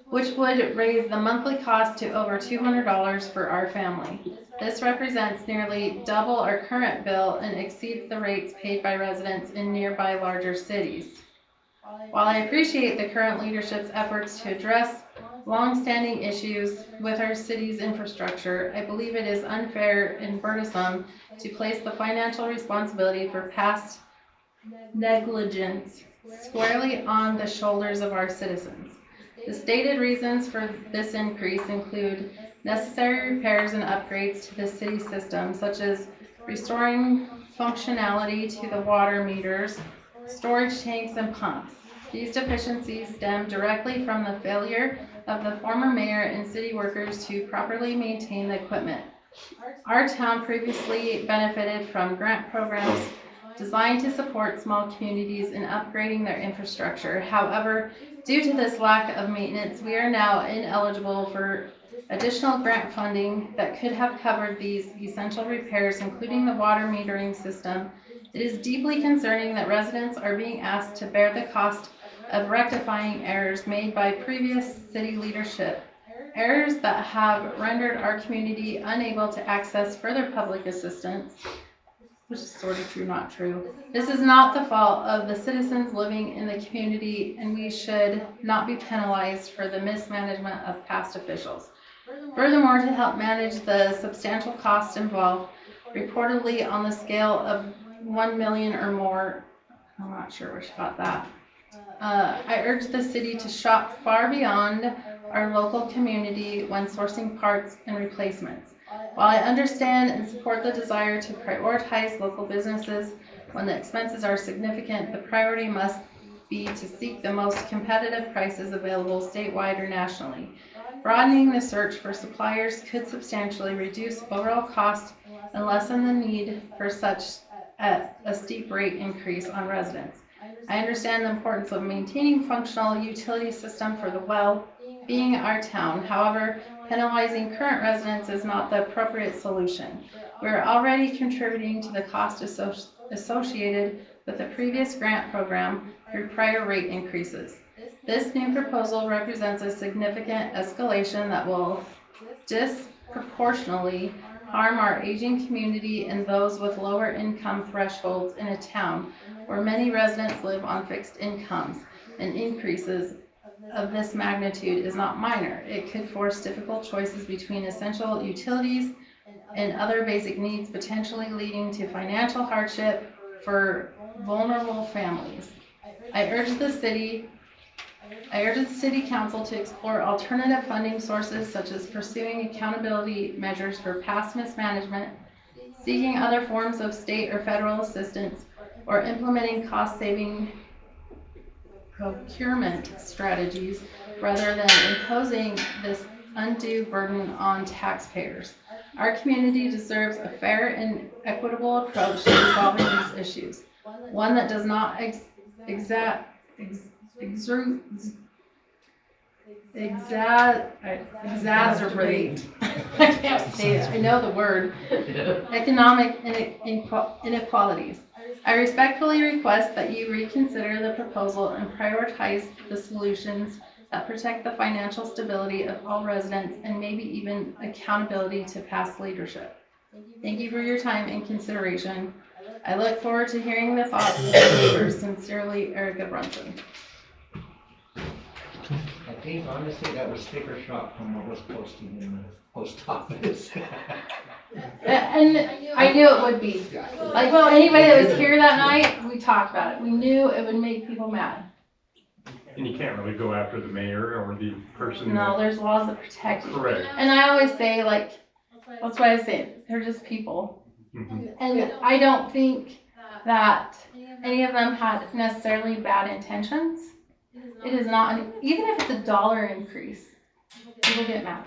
which would raise the monthly cost to over $200 for our family. This represents nearly double our current bill and exceeds the rates paid by residents in nearby larger cities. While I appreciate the current leadership's efforts to address long-standing issues with our city's infrastructure, I believe it is unfair and burdensome to place the financial responsibility for past negligence squarely on the shoulders of our citizens. The stated reasons for this increase include necessary repairs and upgrades to the city system, such as restoring functionality to the water meters, storage tanks, and pumps. These deficiencies stem directly from the failure of the former mayor and city workers to properly maintain the equipment. Our town previously benefited from grant programs designed to support small communities in upgrading their infrastructure. However, due to this lack of maintenance, we are now ineligible for additional grant funding that could have covered these essential repairs, including the water metering system. It is deeply concerning that residents are being asked to bear the cost of rectifying errors made by previous city leadership, errors that have rendered our community unable to access further public assistance, which is sort of true, not true. This is not the fault of the citizens living in the community, and we should not be penalized for the mismanagement of past officials. Furthermore, to help manage the substantial costs involved, reportedly on the scale of 1 million or more, I'm not sure where she got that, I urge the city to shop far beyond our local community when sourcing parts and replacements. While I understand and support the desire to prioritize local businesses when the expenses are significant, the priority must be to seek the most competitive prices available statewide or nationally. Broadening the search for suppliers could substantially reduce overall cost and lessen the need for such a steep rate increase on residents. I understand the importance of maintaining functional utility system for the well-being of our town. However, penalizing current residents is not the appropriate solution. We are already contributing to the cost associated with the previous grant program through prior rate increases. This new proposal represents a significant escalation that will disproportionately harm our aging community and those with lower income thresholds in a town where many residents live on fixed incomes, and increases of this magnitude is not minor. It could force difficult choices between essential utilities and other basic needs, potentially leading to financial hardship for vulnerable families. I urge the city council to explore alternative funding sources such as pursuing accountability measures for past mismanagement, seeking other forms of state or federal assistance, or implementing cost-saving procurement strategies rather than imposing this undue burden on taxpayers. Our community deserves a fair and equitable approach to resolving these issues, one that does not exacerbate, I can't say it, I know the word, economic inequalities. I respectfully request that you reconsider the proposal and prioritize the solutions that protect the financial stability of all residents and maybe even accountability to past leadership. Thank you for your time and consideration. I look forward to hearing the thoughts of your neighbors. Sincerely, Erica Brunson. I think honestly that was sticker shock from what was posted in the post office. And I knew it would be. Like, well, anybody that was here that night, we talked about it. We knew it would make people mad. And you can't really go after the mayor or the person. No, there's laws that protect you. Correct. And I always say, like, that's why I say they're just people. Mm-hmm. And I don't think that any of them had necessarily bad intentions. It is not, even if it's a $1 increase, people get mad.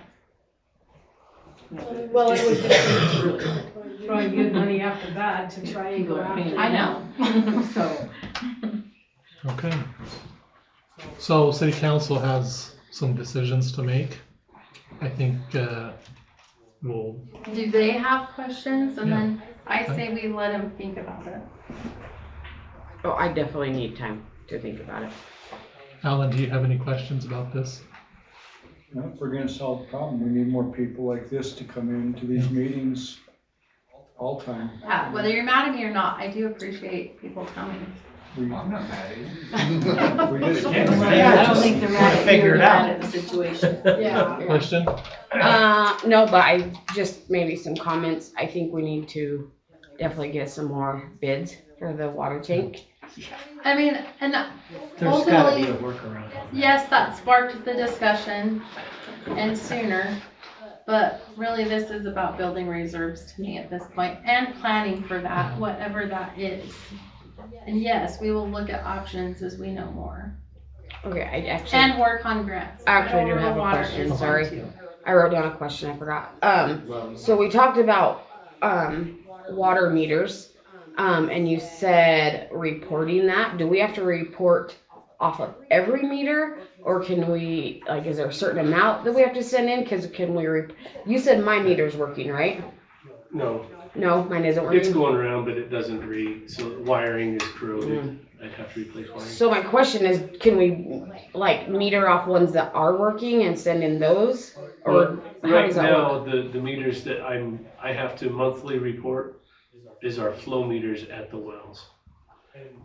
Well, it was just throwing good money after bad to try and go after. I know. So. Okay. So city council has some decisions to make. I think we'll. Do they have questions? And Yeah. then I say we let them think about it. Oh, I definitely need time to think about it. Alan, do you have any questions about this? No, if we're gonna solve the problem, we need more people like this to come into these meetings all time. Yeah, whether you're mad at me or not, I do appreciate people coming. I'm not mad at you. We just I don't think they're mad at you, they're mad at the situation. Yeah. Question? No, but I just maybe some comments. I think we need to definitely get some more bids for the water tank. I mean, and There's gotta be a ultimately, workaround. yes, that sparked the discussion and sooner, but really this is about building reserves to me at this point and planning for that, whatever that is. And yes, we will look at options as we know more. Okay, I actually. And work on grants. I actually do Idaho have a Water question, is one sorry. too. I wrote down a question, I forgot. So we talked about, water meters, and you said reporting that. Do we have to report off of every meter? Or can we, like, is there a certain amount that we have to send in? Cause can we, you said my meter's working, right? No, No, mine isn't working. it's going around, but it doesn't read, so the wiring is corroded. I'd have to replace wiring. So my question is, can we, like, meter off ones that are working and send in those? Or how Right does that now, work? the meters that I have to monthly report is our flow meters at the wells.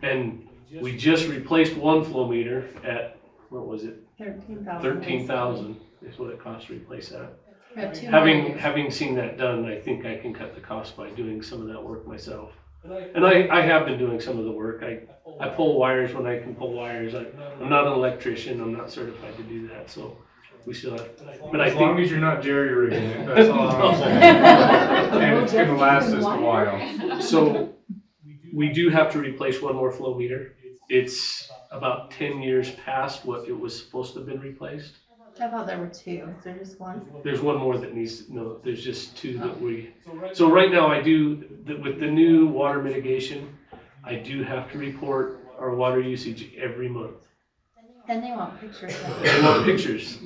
And we just replaced one flow meter at, what was it? 13,000. 13,000 is what it costs to replace that. We have 2 more years. Having seen that done, I think I can cut the cost by doing some of that work myself. And I have been doing some of the work. I pull wires when I can pull wires. I'm not an electrician. I'm not certified to do that, so we still have. But I As think long as you're not jerry-rigging it, that's all I'm saying. And it's gonna last us a while. So we do have to replace one more flow meter. It's about 10 years past what it was supposed to have been replaced. I thought there were 2. Is there just one? There's one more that needs, no, there's just 2 that so right now I do, with the new water mitigation, I do have to report our water usage every month. And they want pictures. They want pictures.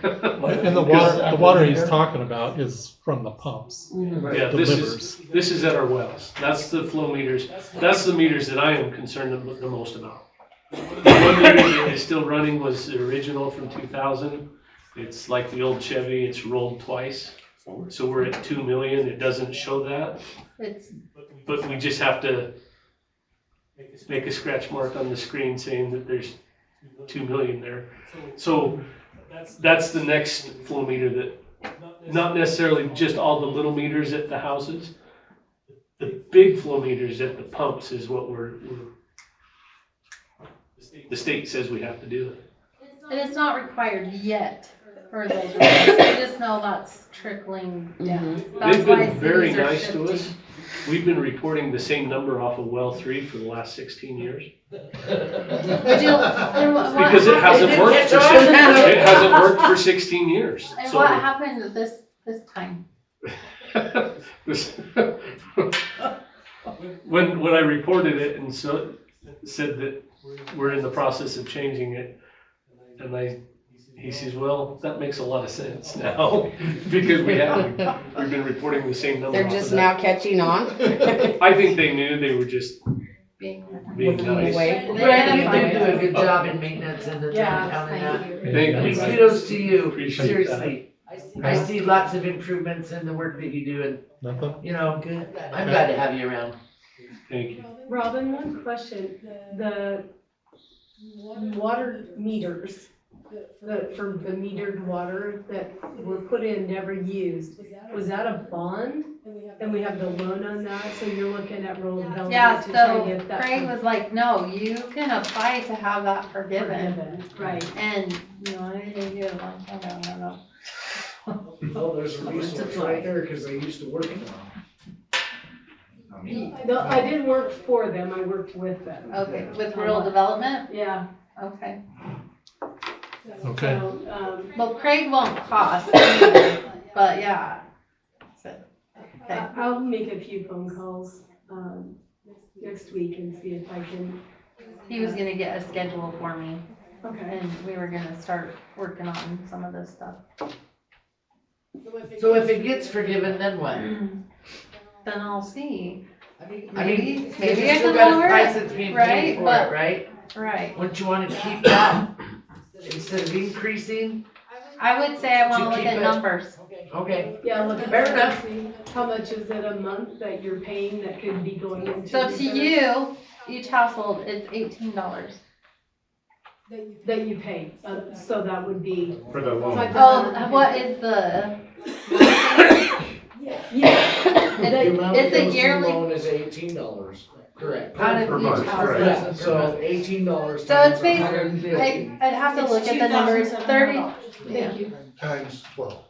And the water he's talking about is from the pumps. Yeah, The livers. this is at our wells. That's the flow meters. That's the meters that I am concerned the most about. The one meter that is still running was the original from 2000. It's like the old Chevy, it's rolled twice. So we're at 2 million, it doesn't show that. But we just have to make a scratch mark on the screen saying that there's 2 million there. So that's the next flow meter that not necessarily just all the little meters at the houses. The big flow meters at the pumps is what the state says we have to do. And it's not required yet for those reports. I just know that's trickling down. That's They've why been very cities are nice to us. shifting. We've been reporting the same number off of well 3 for the last 16 years. Would you, and what Because it hasn't happened- worked for it hasn't worked for 16 years. And So what happened this time? when I reported it and so said that we're in the process of changing it, and he says, well, that makes a lot of sense now because we've been reporting the same number. They're off just of now that. catching on. I think they knew, they were just being nice. Brad, you do a good job in maintenance in the downtown and that. Thank I mean, you. kudos to you, Appreciate seriously. I see lots of improvements in the work that you do and, you know, I'm glad to have you around. Thank you. Robin, one question, the water meters, for the metered water that were put in, never used, was that a bond? And we have the loan on that, so you're looking at rural development Yeah, to try and so get that. Craig was like, no, you can apply to have that forgiven. Right. And, you know, I didn't do it a long time ago, I don't know. Well, there's a resource right there, cause I used to work for them. No, I didn't work for them, I worked with them. Okay, with rural development? Yeah. Okay. Okay. So, Well, Craig won't cost either, but yeah. So, okay. I'll make a few phone calls, next week and see if I can. He was gonna get a schedule for me. Okay. And we were gonna start working on some of this stuff. So if it gets forgiven, then what? Then I'll see. I mean, Maybe you I still can got a lower price it, that's being right? paid for But- it, right? Right. Wouldn't you want to keep that instead of increasing? I would say I wanna To look keep at it- numbers. Okay. Yeah, look at Fair that, enough. see how much is it a month that you're paying that could be going into. So to reserve you, each household, it's $18. That you pay, so that would be. For the loan. Oh, what is the? Yeah. The amount that It's a goes to the yearly, loan is $18, correct. out Per of month, each correct. household. So $18 So it's times basically, I'd have to look at the numbers, 30. Thank you. Times 12.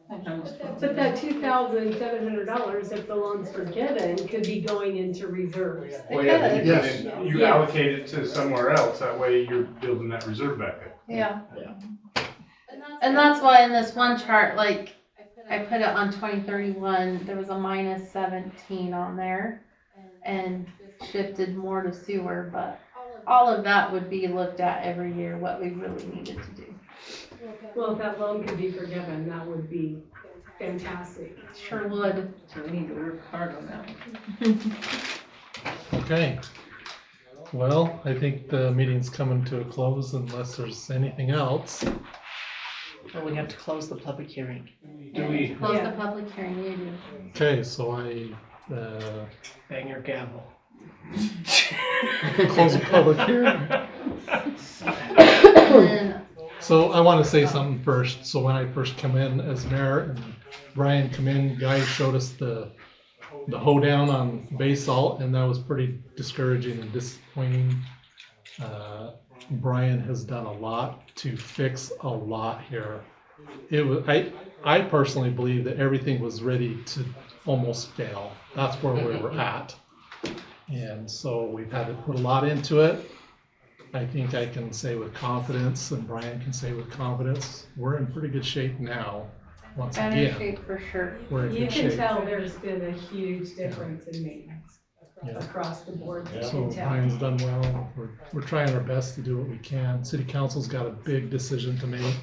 But that $2,700, if the loan's forgiven, could be going into reserves. Well, yeah, then you Yes. can, you Yeah. allocate it to somewhere else, that way you're building that reserve back up. Yeah. And that's why in this one chart, like, I put it on 2031, there was a minus 17 on there and shifted more to sewer, but all of that would be looked at every year, what we really needed to do. Well, if that loan could be forgiven, that would be fantastic. Sure would. So we need to work hard on that one. Okay. Well, I think the meeting's coming to a close unless there's anything else. Or we have to close the public hearing. Do we, Close the public hearing, you do. Okay, so I, Bang your gavel. close the public hearing. And then So I want to say something first. So when I first come in as mayor and Brian come in, guys showed us the hoedown on Basalt, and that was pretty discouraging and disappointing. Brian has done a lot to fix a lot here. It was, I personally believe that everything was ready to almost fail. That's where we were at. And so we've had to put a lot into it. I think I can say with confidence, and Brian can say with confidence, we're in pretty good shape now. Once better again, shape for sure. we're in You good can shape. tell there's been a huge difference in maintenance Yeah. across the board. You So can tell. Brian's done well. We're trying our best to do what we can. City Council's got a big decision to make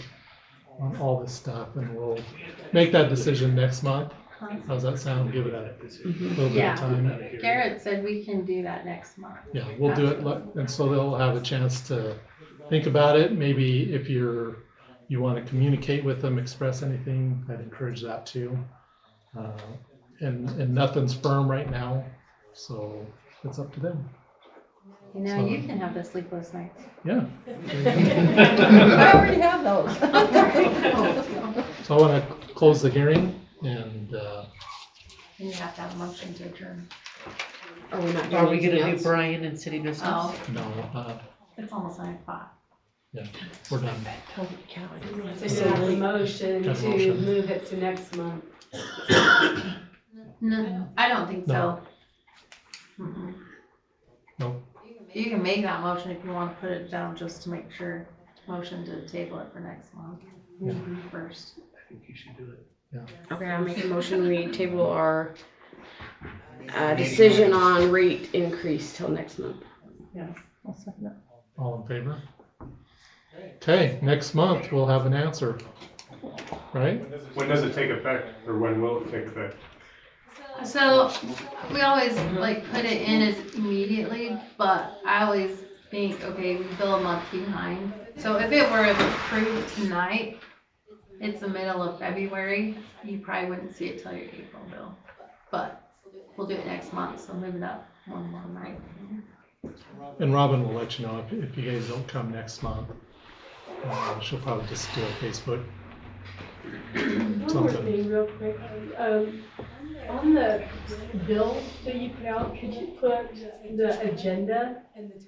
on all this stuff, and we'll make that decision next month. How's that sound? Give it a little bit Yeah. of time. Garrett said we can do that next month. Yeah, we'll do it, and so they'll have a chance to think about it. Maybe if you want to communicate with them, express anything, I'd encourage that too. And nothing's firm right now, so it's up to them. You know, you can have the sleepless nights. Yeah. I already have those. So I want to close the hearing and, And you have to have a motion to adjourn. Are we not doing Are we gonna anything do else? Brian and city business? Oh, no, it's almost 9 o'clock. yeah, we're done. Holy cow, I didn't realize it was So so you have a late. motion Have a to motion. move it to next month. No, I don't think so. Mm-mm. No. You can make that motion if you want to put it down just to make sure. Motion to table it for next month first. I think you should do it. Okay, I'll make a motion, we table our, decision on rate increase till next month. Yes, I'll second it. All in favor? Okay, next month we'll have an answer, right? When does it take effect, or when will it take effect? So, we always like put it in as immediately, but I always think, okay, we bill a month behind. So if it were approved tonight, it's the middle of February, you probably wouldn't see it till your April bill. But we'll do it next month, so move it up one more night. And Robin will let you know if you guys don't come next month. She'll probably just do a Facebook. One more Something. thing real quick, on the bill that you put out, could you put the agenda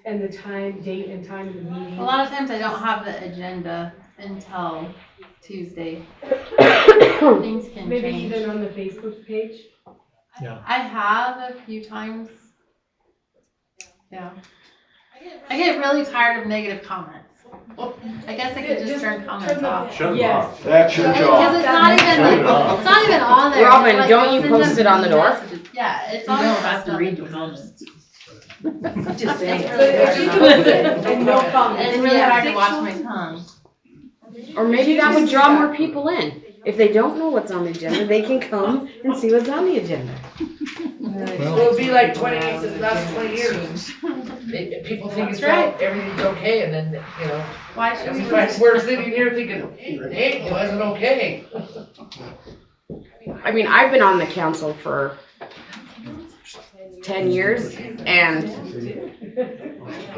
and the time, date and time of the meeting? A lot of times I don't have the agenda until Tuesday. Things can Maybe change. even on the Facebook page? Yeah. I have a few times. Yeah. I get really tired of negative comments. I guess I could just turn comments off. Shut them Yes. off. That's your Because job. it's not even like, it's not even on there. Robin, Like, don't you they'll send post them it on the door? messages. Yeah, it's on You the don't have to stuff. read the comments. Just saying. It's really hard to But if you and no comments. It's really hard to watch my tongue. Or maybe that would draw more people in. If they don't know what's on the agenda, they can come and see what's on the agenda. It'll be like 20, the last 20 years. People think it's That's right. everything's okay, and then, you know, Why should we? we're sitting here thinking, hey, it wasn't okay. I mean, I've been on the council for 10 years, and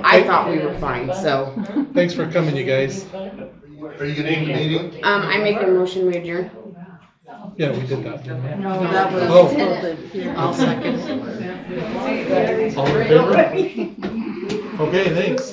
I thought we were fine, so. Thanks for coming, you guys. Are you gonna end the meeting? I make a motion, we adjourn. Yeah, we did that. didn't we? No, that was. Oh. I'll second. All in favor? Okay, thanks.